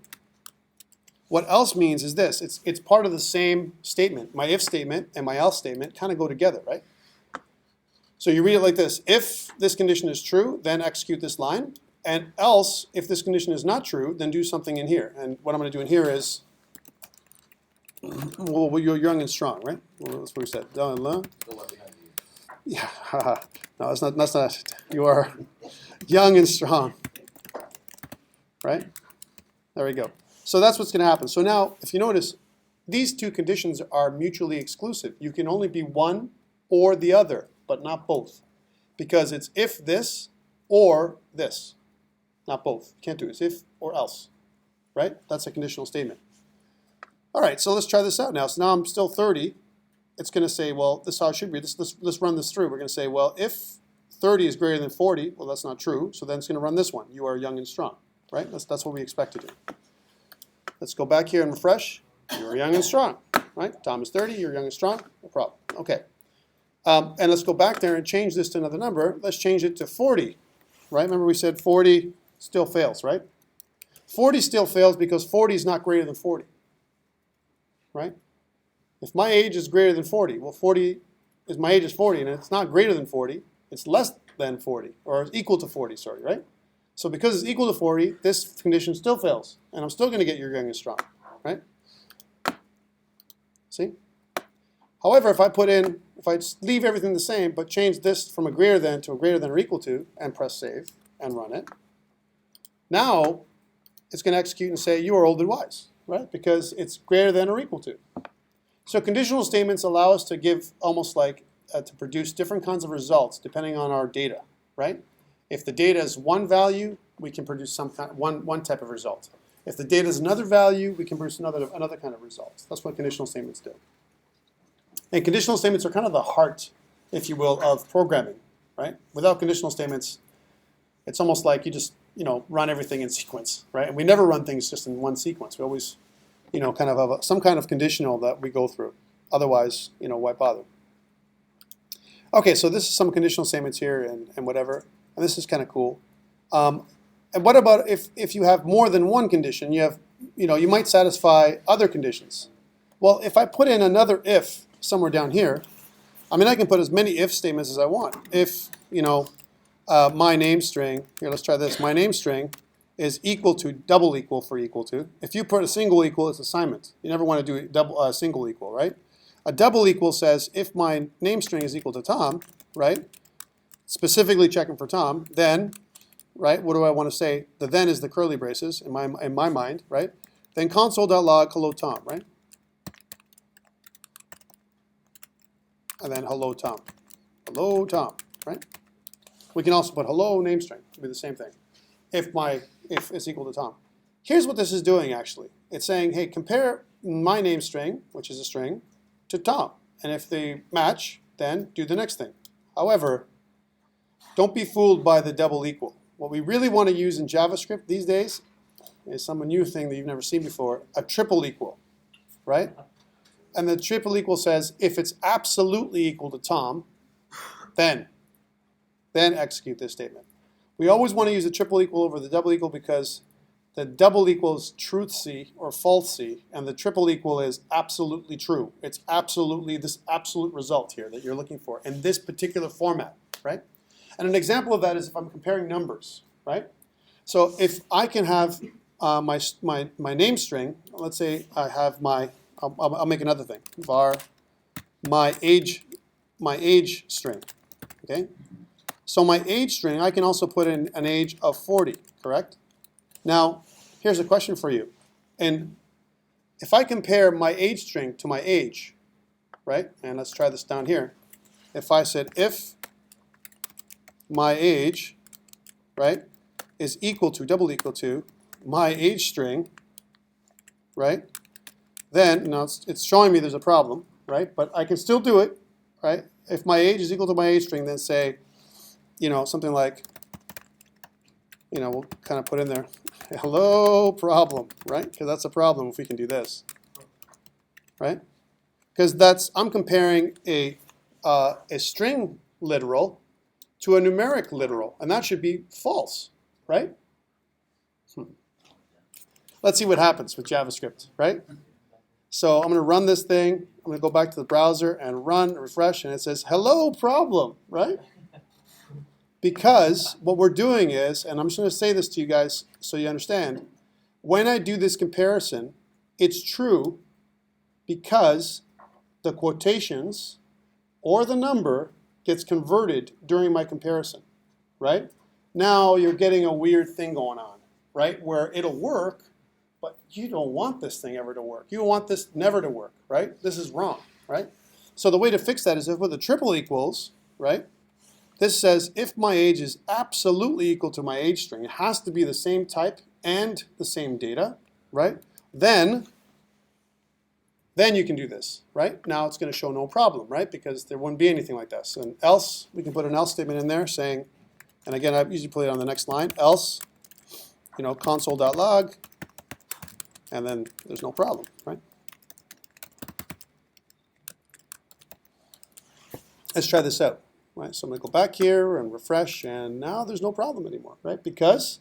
what else means is this. It's part of the same statement. My if statement and my else statement kind of go together, right? So you read it like this. If this condition is true, then execute this line. And else, if this condition is not true, then do something in here. And what I'm going to do in here is, well, you're young and strong, right? Well, that's what we said. The one behind you. Yeah, no, that's not. You are young and strong, right? There we go. So that's what's going to happen. So now, if you notice, these two conditions are mutually exclusive. You can only be one or the other, but not both, because it's if this or this, not both. You can't do it. It's if or else, right? That's a conditional statement. All right, so let's try this out now. So now I'm still 30. It's going to say, well, this is how it should be. Let's run this through. We're going to say, well, if 30 is greater than 40, well, that's not true. So then it's going to run this one. You are young and strong, right? That's what we expect to do. Let's go back here and refresh. You're young and strong, right? Tom is 30. You're young and strong. No problem. Okay. And let's go back there and change this to another number. Let's change it to 40, right? Remember we said 40 still fails, right? 40 still fails because 40 is not greater than 40, right? If my age is greater than 40, well, my age is 40, and it's not greater than 40, it's less than 40, or equal to 40, sorry, right? So because it's equal to 40, this condition still fails, and I'm still going to get your young and strong, right? See? However, if I leave everything the same, but change this from a greater than to a greater than or equal to, and press save, and run it, now it's going to execute and say, you are old and wise, right? Because it's greater than or equal to. So conditional statements allow us to give almost like to produce different kinds of results depending on our data, right? If the data is one value, we can produce one type of result. If the data is another value, we can produce another kind of results. That's what conditional statements do. And conditional statements are kind of the heart, if you will, of programming, right? Without conditional statements, it's almost like you just run everything in sequence, right? And we never run things just in one sequence. We always kind of have some kind of conditional that we go through. Otherwise, why bother? Okay, so this is some conditional statements here and whatever. And this is kind of cool. And what about if you have more than one condition? You might satisfy other conditions. Well, if I put in another if somewhere down here, I can put as many if statements as I want. If, my name string, here, let's try this. My name string is equal to double equal for equal to. If you put a single equal, it's assignment. You never want to do a single equal, right? A double equal says if my name string is equal to Tom, right? Specifically checking for Tom, then, right? What do I want to say? The then is the curly braces in my mind, right? Then console.log hello Tom, right? And then hello Tom. Hello Tom, right? We can also put hello name string. It'll be the same thing. If it's equal to Tom. Here's what this is doing actually. It's saying, hey, compare my name string, which is a string, to Tom. And if they match, then do the next thing. However, don't be fooled by the double equal. What we really want to use in JavaScript these days is some new thing that you've never seen before, a triple equal, right? And the triple equal says if it's absolutely equal to Tom, then execute this statement. We always want to use the triple equal over the double equal because the double equal is truth-C or false-C, and the triple equal is absolutely true. It's absolutely this absolute result here that you're looking for in this particular format, right? And an example of that is if I'm comparing numbers, right? So if I can have my name string, let's say I have I'll make another thing, var my age string, okay? So my age string, I can also put in an age of 40, correct? Now, here's a question for you. And if I compare my age string to my age, right? And let's try this down here. If I said if my age, right, is double equal to my age string, right? Then, now it's showing me there's a problem, right? But I can still do it, right? If my age is equal to my age string, then say, something like, we'll kind of put in there, hello problem, right? Because that's a problem if we can do this, right? Because I'm comparing a string literal to a numeric literal, and that should be false, right? Let's see what happens with JavaScript, right? So I'm going to run this thing. I'm going to go back to the browser and refresh, and it says, hello problem, right? Because what we're doing is, and I'm just going to say this to you guys so you understand, when I do this comparison, it's true because the quotations or the number gets converted during my comparison, right? Now you're getting a weird thing going on, right? Where it'll work, but you don't want this thing ever to work. You want this never to work, right? This is wrong, right? So the way to fix that is if with a triple equals, right? This says if my age is absolutely equal to my age string, it has to be the same type and the same data, right? Then you can do this, right? Now it's going to show no problem, right? Because there wouldn't be anything like this. And else, we can put an else statement in there saying, and again, I usually put it on the next line, else, console.log, and then there's no problem, right? Let's try this out, right? So I'm going to go back here and refresh, and now there's no problem anymore, right? Because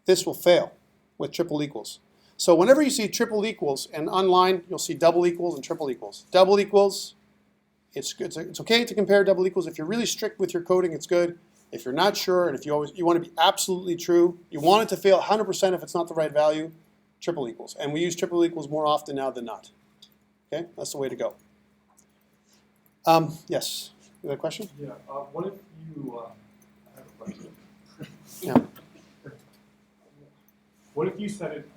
this will fail with triple equals. So whenever you see triple equals, and online you'll see double equals and triple equals. Double equals, it's okay to compare double equals. If you're really strict with your coding, it's good. If you're not sure, and if you want to be absolutely true, you want it to fail 100% if it's not the right value, triple equals. And we use triple equals more often now than not. Okay, that's the way to go. Yes, you have a question? Yeah, what if you, I have a question. Yeah. What if you set it,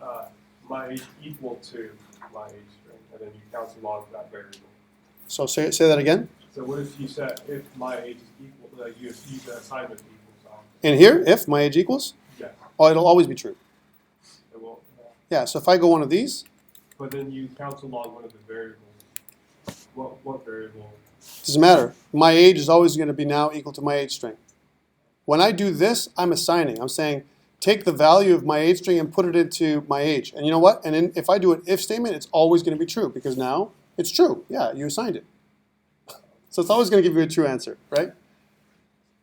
my age equal to my age string, and then you count log that variable? So say that again. So what if you set if my age is equal, you use the assignment equals? In here, if my age equals? Yeah. Oh, it'll always be true. It will, Yeah, so if I go one of these. but then you count log one of the variables. What variable? Doesn't matter. My age is always going to be now equal to my age string. When I do this, I'm assigning. I'm saying, take the value of my age string and put it into my age. And you know what? And then if I do an if statement, it's always going to be true because now it's true. Yeah, you assigned it. So it's always going to give you a true answer, right?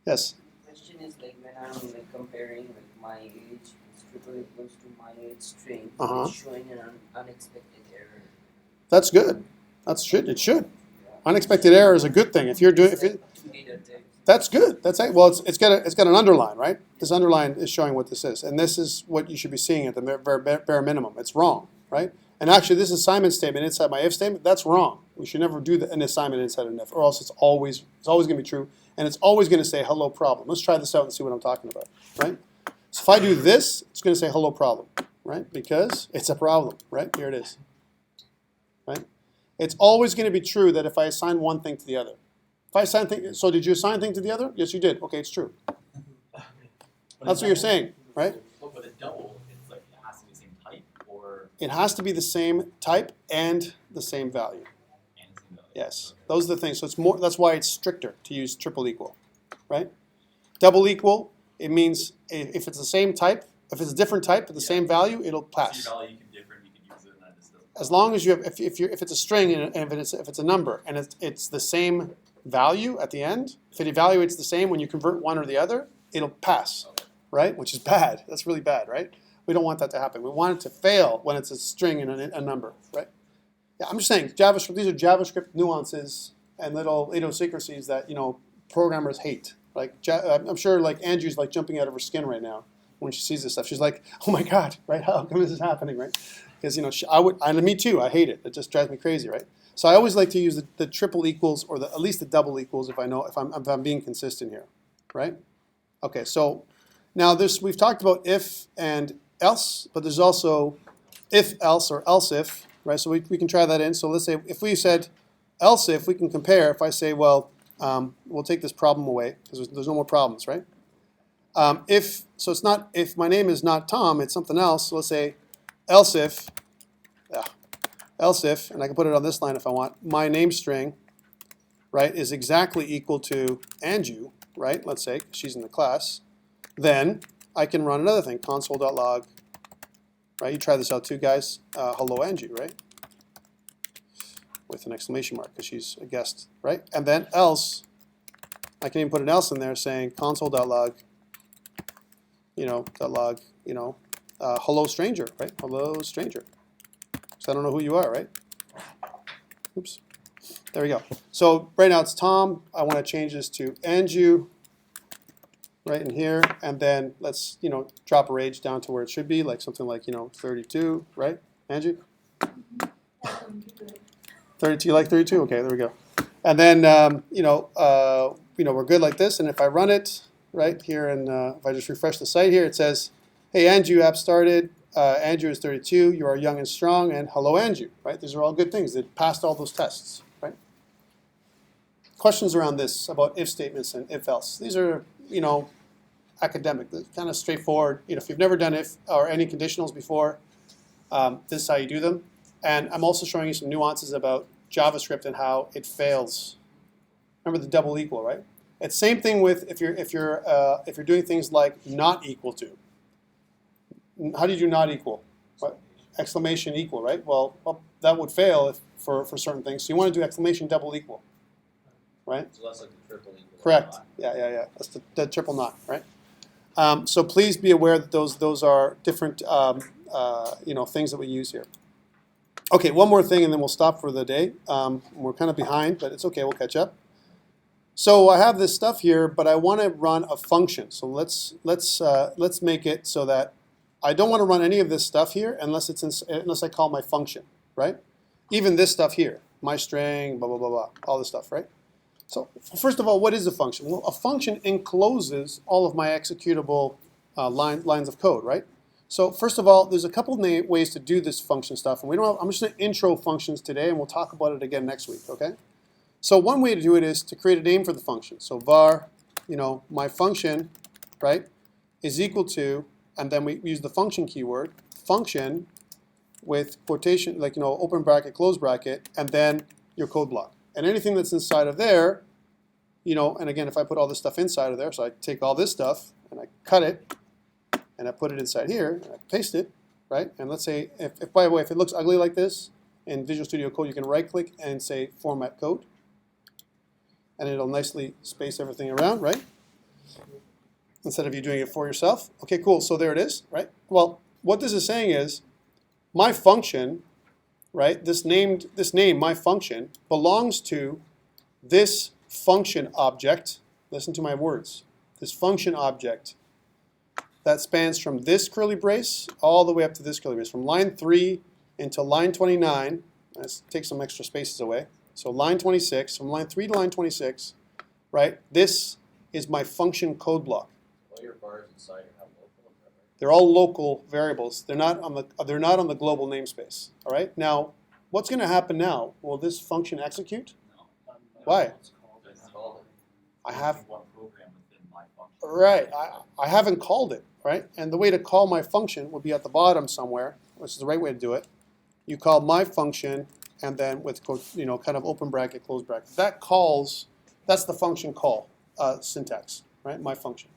Yes? The question is when I'm comparing my age is triple equals to my age string, it's showing an unexpected error. That's good. It should. Unexpected error is a good thing. If you're doing, that's good. It's got an underline, right? This underline is showing what this is, and this is what you should be seeing at the bare minimum. It's wrong, right? And actually, this assignment statement inside my if statement, that's wrong. We should never do an assignment inside an if, or else it's always going to be true, and it's always going to say hello problem. Let's try this out and see what I'm talking about, right? So if I do this, it's going to say hello problem, right? Because it's a problem, right? Here it is, right? It's always going to be true that if I assign one thing to the other. If I assign thing, so did you assign thing to the other? Yes, you did. Okay, it's true. That's what you're saying, right? But with a double, it's like it has to be the same type, or It has to be the same type and the same value. and same value. Yes, those are the things. So it's more. That's why it's stricter to use triple equal, right? Double equal, it means if it's the same type, if it's a different type but the same value, it'll So pass. your value can different, you can use it, and that just doesn't. As long as you have, if it's a string and if it's a number and it's the same value at the end, if it evaluates the same when you convert one or the other, it'll pass, Okay. right? Which is bad. That's really bad, right? We don't want that to happen. We want it to fail when it's a string and a number, right? Yeah, I'm just saying JavaScript. These are JavaScript nuances and little idiosyncrasies that programmers hate. Like I'm sure like Angie's like jumping out of her skin right now when she sees this stuff. She's like, oh my God, right? How come this is happening, right? Because me too. I hate it. It just drives me crazy, right? So I always like to use the triple equals or at least the double equals if I'm being consistent here, right? Okay, so now we've talked about if and else, but there's also if else or else if, right? So we can try that in. So let's say if we said else if, we can compare. If I say, well, we'll take this problem away because there's no more problems, right? So it's not, if my name is not Tom, it's something else. So let's say else if, and I can put it on this line if I want, my name string, right, is exactly equal to Anju, right? Let's say she's in the class. Then I can run another thing, console.log, right? You try this out too, guys. Hello Anju, right? With an exclamation mark because she's a guest, right? And then else, I can even put an else in there saying console.log, hello stranger, right? Hello stranger. So I don't know who you are, right? Oops. There we go. So right now it's Tom. I want to change this to Anju right in here. And then let's, drop her age down to where it should be, like something like, 32, right? Anju? 32, you like 32? Okay, there we go. And then, we're good like this. And if I run it right here, and if I just refresh the site here, it says, hey, Anju, app started. Anju is 32. You are young and strong. And hello, Anju, right? These are all good things. It passed all those tests, right? Questions around this about if statements and if else. These are, academic, kind of straightforward. If you've never done if or any conditionals before, this is how you do them. And I'm also showing you some nuances about JavaScript and how it fails. Remember the double equal, right? It's same thing with if you're doing things like not equal to. How do you do not equal? What? Exclamation equal, right? Well, that would fail for certain things. So you want to do exclamation double equal, right? So that's like the triple equal. Correct. Yeah. That's the triple not, right? So please be aware that those are different things that we use here. Okay, one more thing, and then we'll stop for the day. We're kind of behind, but it's okay. We'll catch up. So I have this stuff here, but I want to run a function. So let's make it so that I don't want to run any of this stuff here unless I call my function, right? Even this stuff here, my string, blah blah blah blah, all this stuff, right? So first of all, what is a function? Well, a function encloses all of my executable lines of code, right? So first of all, there's a couple of ways to do this function stuff, and I'm just going to intro functions today, and we'll talk about it again next week, okay? So one way to do it is to create a name for the function. So var, my function, right, is equal to, and then we use the function keyword, function with quotation, like, open bracket, close bracket, and then your code block. And anything that's inside of there, and again, if I put all this stuff inside of there, so I take all this stuff and I cut it, and I put it inside here, and I paste it, right? And let's say, if by the way, if it looks ugly like this, in Visual Studio Code, you can right-click and say Format Code, and it'll nicely space everything around, right? Instead of you doing it for yourself. Okay, cool, so there it is, right? Well, what this is saying is, my function, right, this name, my function, belongs to this function object. Listen to my words. This function object that spans from this curly brace all the way up to this curly brace, from line 3 until line 29. Let's take some extra spaces away. So line 26, from line 3 to line 26, right? This is my function code block. All your bars inside have local, is that right? They're all local variables. They're not on the global namespace. All right. Now, what's going to happen now? Will this function execute? No. Why? It's called I have. One program within my function. Right. I haven't called it. Right. And the way to call my function would be at the bottom somewhere, which is the right way to do it. You call my function, and then with kind of open bracket, close bracket. That's the function call syntax. Right. My function.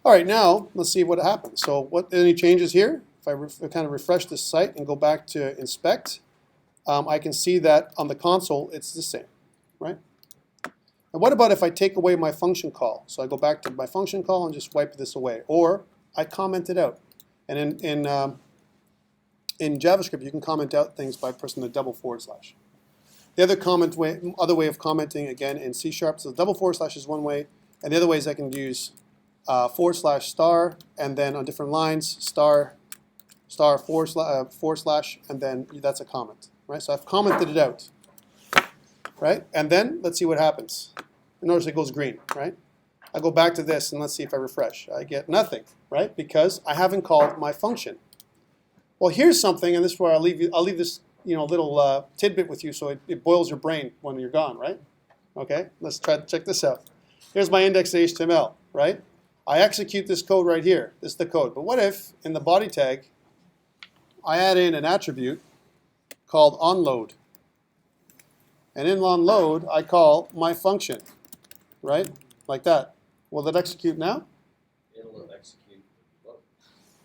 All right, now let's see what happens. So any changes here? If I kind of refresh this site and go back to inspect, I can see that on the console it's the same, right? And what about if I take away my function call? So I go back to my function call and just wipe this away, or I comment it out. And in JavaScript, you can comment out things by pressing the double /. The other way of commenting, again, in C#, so double forward slash is one way, and the other way is I can use forward slash star, and then on different lines, star, star, forward slash, and then that's a comment, right? So I've commented it out, right? And then let's see what happens. Notice it goes green, right? I go back to this, and let's see if I refresh. I get nothing, right? Because I haven't called my function. Well, here's something, and this is where I'll leave this little tidbit with you so it boils your brain when you're gone, right? Okay, let's try to check this out. Here's my index.html, right? I execute this code right here. This is the code. But what if, in the body tag, I add in an attribute called onload. And in onload, I call my function, right? Like that. Will it execute now? It'll execute.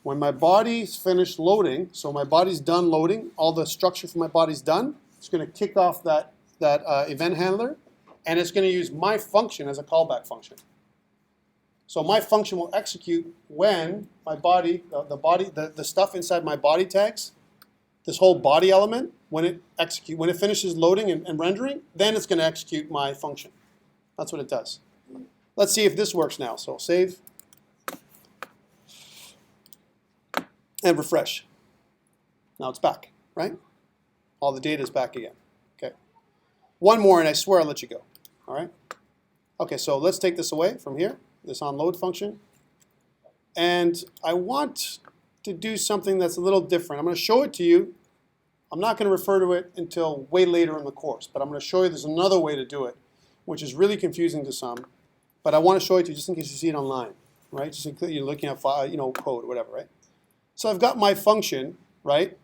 When my body's finished loading, so my body's done loading, all the structure for my body's done, it's going to kick off that event handler, and it's going to use my function as a callback function. So my function will execute when my body, the stuff inside my body tags, this whole body element, when it finishes loading and rendering, then it's going to execute my function. That's what it does. Let's see if this works now. So save and refresh. Now it's back, right? All the data is back again. Okay. One more, and I swear I'll let you go. All right. Okay, so let's take this away from here. This onload function, and I want to do something that's a little different. I'm going to show it to you. I'm not going to refer to it until way later in the course, but I'm going to show you there's another way to do it, which is really confusing to some, but I want to show it to you just in case you see it online, right? Just in case you're looking at code or whatever, right? So I've got my function, right,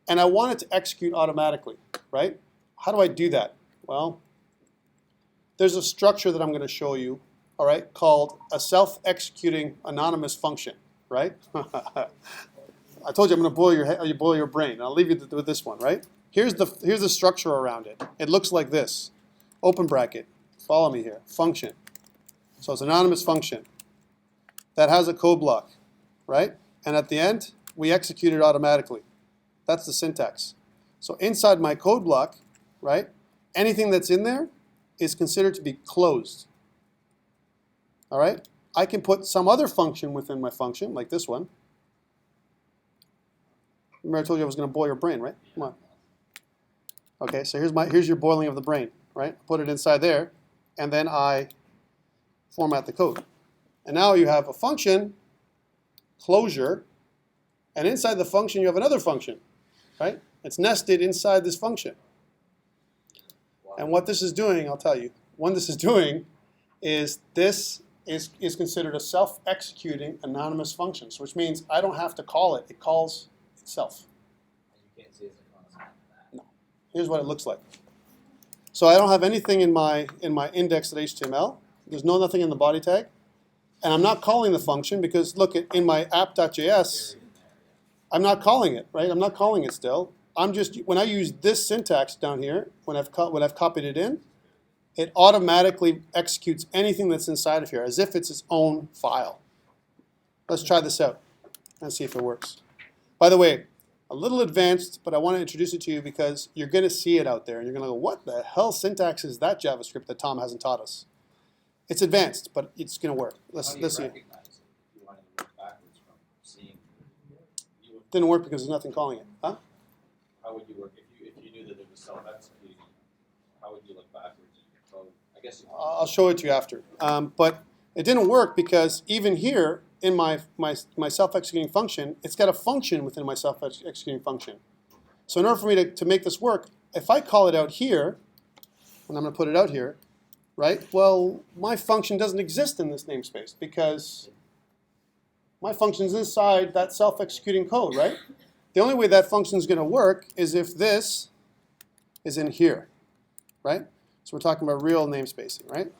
and I want it to execute automatically, right? How do I do that? Well, there's a structure that I'm going to show you, all right, called a self-executing anonymous function, right? I told you I'm going to boil your brain. I'll leave you with this one, right? Here's the structure around it. It looks like this. Open bracket. Follow me here. Function. So it's an anonymous function that has a code block, right? And at the end, we execute it automatically. That's the syntax. So inside my code block, right, anything that's in there is considered to be closed. All right? I can put some other function within my function, like this one. Remember I told you I was going to boil your brain, right? Come on. Okay, so here's your boiling of the brain, right? Put it inside there, and then I format the code. And now you have a function, closure, and inside the function you have another function, right? It's nested inside this function. And what this is doing, I'll tell you, what this is doing is this is considered a self-executing anonymous function, so which means I don't have to call it. It calls itself. And you can't see it's a No. Here's what it looks like. So I don't have anything in my index.html. There's nothing in the body tag. And I'm not calling the function because, look, in my app.js, I'm not calling it, right? I'm not calling it still. I'm just, when I use this syntax down here, when I've copied it in, it automatically executes anything that's inside of here as if it's its own file. Let's try this out and see if it works. By the way, a little advanced, but I want to introduce it to you because you're going to see it out there and you're going to go, what the hell syntax is that JavaScript that Tom hasn't taught us? It's advanced, but it's going to work. Let's see. recognize it if you wanted to work backwards from seeing? Didn't work because there's nothing calling it. Huh? How would you work if you knew that it was self-executing? How would you look backwards in your code? I guess you I'll show it to you after. But it didn't work because even here in my self-executing function, it's got a function within my self-executing function. So in order for me to make this work, if I call it out here, and I'm going to put it out here, right? Well, my function doesn't exist in this namespace because my function is inside that self-executing code, right? The only way that function is going to work is if this is in here, right? So we're talking about real namespacing, right?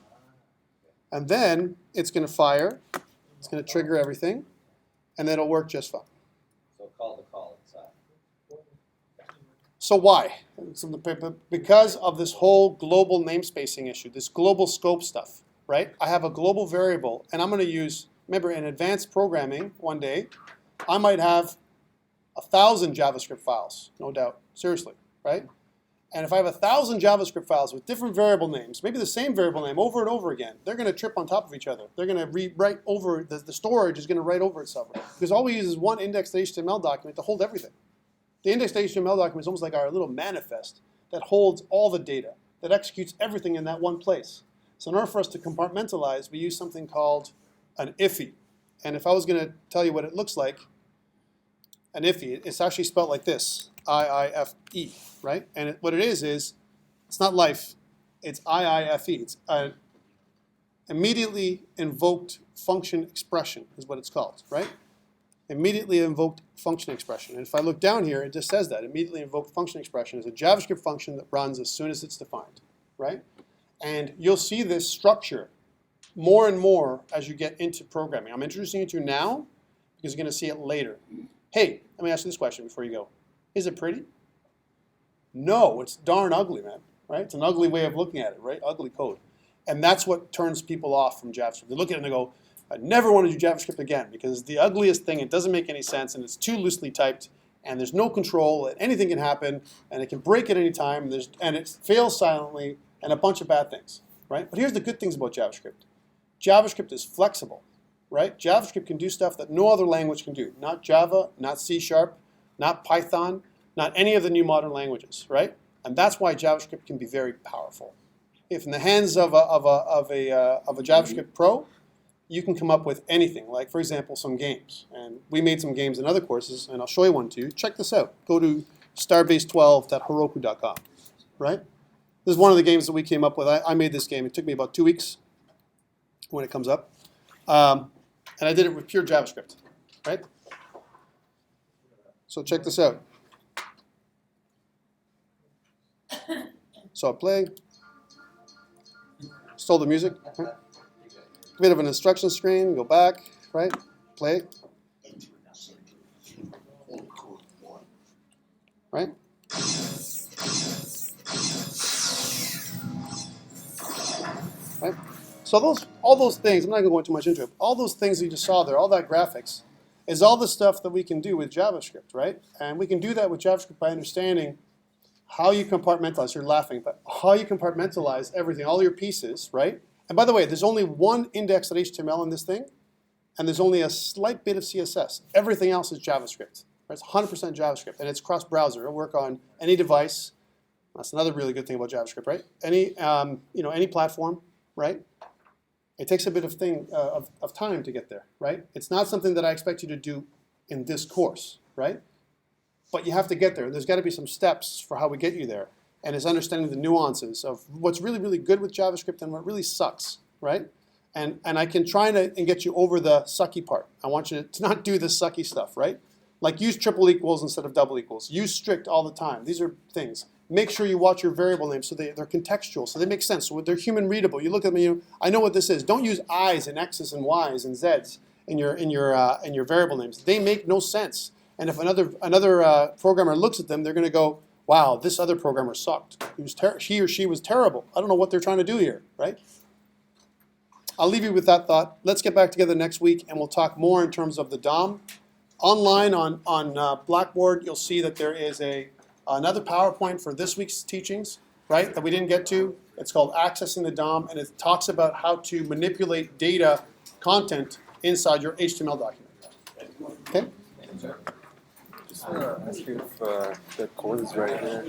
And then it's going to fire, it's going to trigger everything, and then it'll work just fine. So call the call inside. So why? Because of this whole global namespacing issue, this global scope stuff, right? I have a global variable, and I'm going to use, remember in advanced programming one day, I might have 1,000 JavaScript files, no doubt, seriously, right? And if I have 1,000 JavaScript files with different variable names, maybe the same variable name over and over again, they're going to trip on top of each other. They're going to rewrite over, the storage is going to write over itself. Because all we use is one indexed.html document to hold everything. The indexed.html document is almost like our little manifest that holds all the data, that executes everything in that one place. So in order for us to compartmentalize, we use something called an IIFE. And if I was going to tell you what it looks like, an IIFE, it's actually spelled like this, I-I-F-E, right? And what it is it's not life, it's I-I-F-E. It's an immediately invoked function expression is what it's called, right? Immediately invoked function expression. And if I look down here, it just says that. Immediately invoked function expression is a JavaScript function that runs as soon as it's defined, right? And you'll see this structure more and more as you get into programming. I'm introducing it to you now because you're going to see it later. Hey, let me ask you this question before you go. Is it pretty? No, it's darn ugly, man, right? It's an ugly way of looking at it, right? Ugly code. And that's what turns people off from JavaScript. They look at it and they go, I never want to do JavaScript again because it's the ugliest thing, it doesn't make any sense, and it's too loosely typed, and there's no control, and anything can happen, and it can break at any time, and it fails silently, and a bunch of bad things, right? But here's the good things about JavaScript. JavaScript is flexible, right? JavaScript can do stuff that no other language can do. Not Java, not C#, not Python, not any of the new modern languages, right? And that's why JavaScript can be very powerful. If in the hands of a JavaScript pro, you can come up with anything, like, for example, some games. And we made some games in other courses, and I'll show you one too. Check this out. Go to starbase12.heroku.com, right? This is one of the games that we came up with. I made this game. It took me about 2 weeks when it comes up. And I did it with pure JavaScript, right? So check this out. So I'll play. Stole the music. Right? A bit of an instruction screen. Go back, right? Play. Right? Right? So all those things, I'm not going to go into too much into it, all those things that you just saw there, all that graphics, is all the stuff that we can do with JavaScript, right? And we can do that with JavaScript by understanding how you compartmentalize. You're laughing, but how you compartmentalize everything, all your pieces, right? And by the way, there's only one index.html in this thing, and there's only a slight bit of CSS. Everything else is JavaScript. Right? It's 100% JavaScript, and it's cross-browser. It'll work on any device. That's another really good thing about JavaScript, right? Any platform, right? It takes a bit of time to get there, right? It's not something that I expect you to do in this course, right? But you have to get there. There's got to be some steps for how we get you there. And it's understanding the nuances of what's really, really good with JavaScript and what really sucks, right? And I can try and get you over the sucky part. I want you to not do the sucky stuff, right? Like use triple equals instead of double equals. Use strict all the time. These are things. Make sure you watch your variable names so they're contextual, so they make sense, so they're human readable. You look at them, I know what this is. Don't use I's and X's and Y's and Z's in your variable names. They make no sense. And if another programmer looks at them, they're going to go, wow, this other programmer sucked. He or she was terrible. I don't know what they're trying to do here, right? I'll leave you with that thought. Let's get back together next week, and we'll talk more in terms of the DOM. Online on Blackboard, you'll see that there is another PowerPoint for this week's teachings, right, that we didn't get to. It's called Accessing the DOM, and it talks about how to manipulate data content inside your HTML document. Okay? Just want to ask you if the code is right here.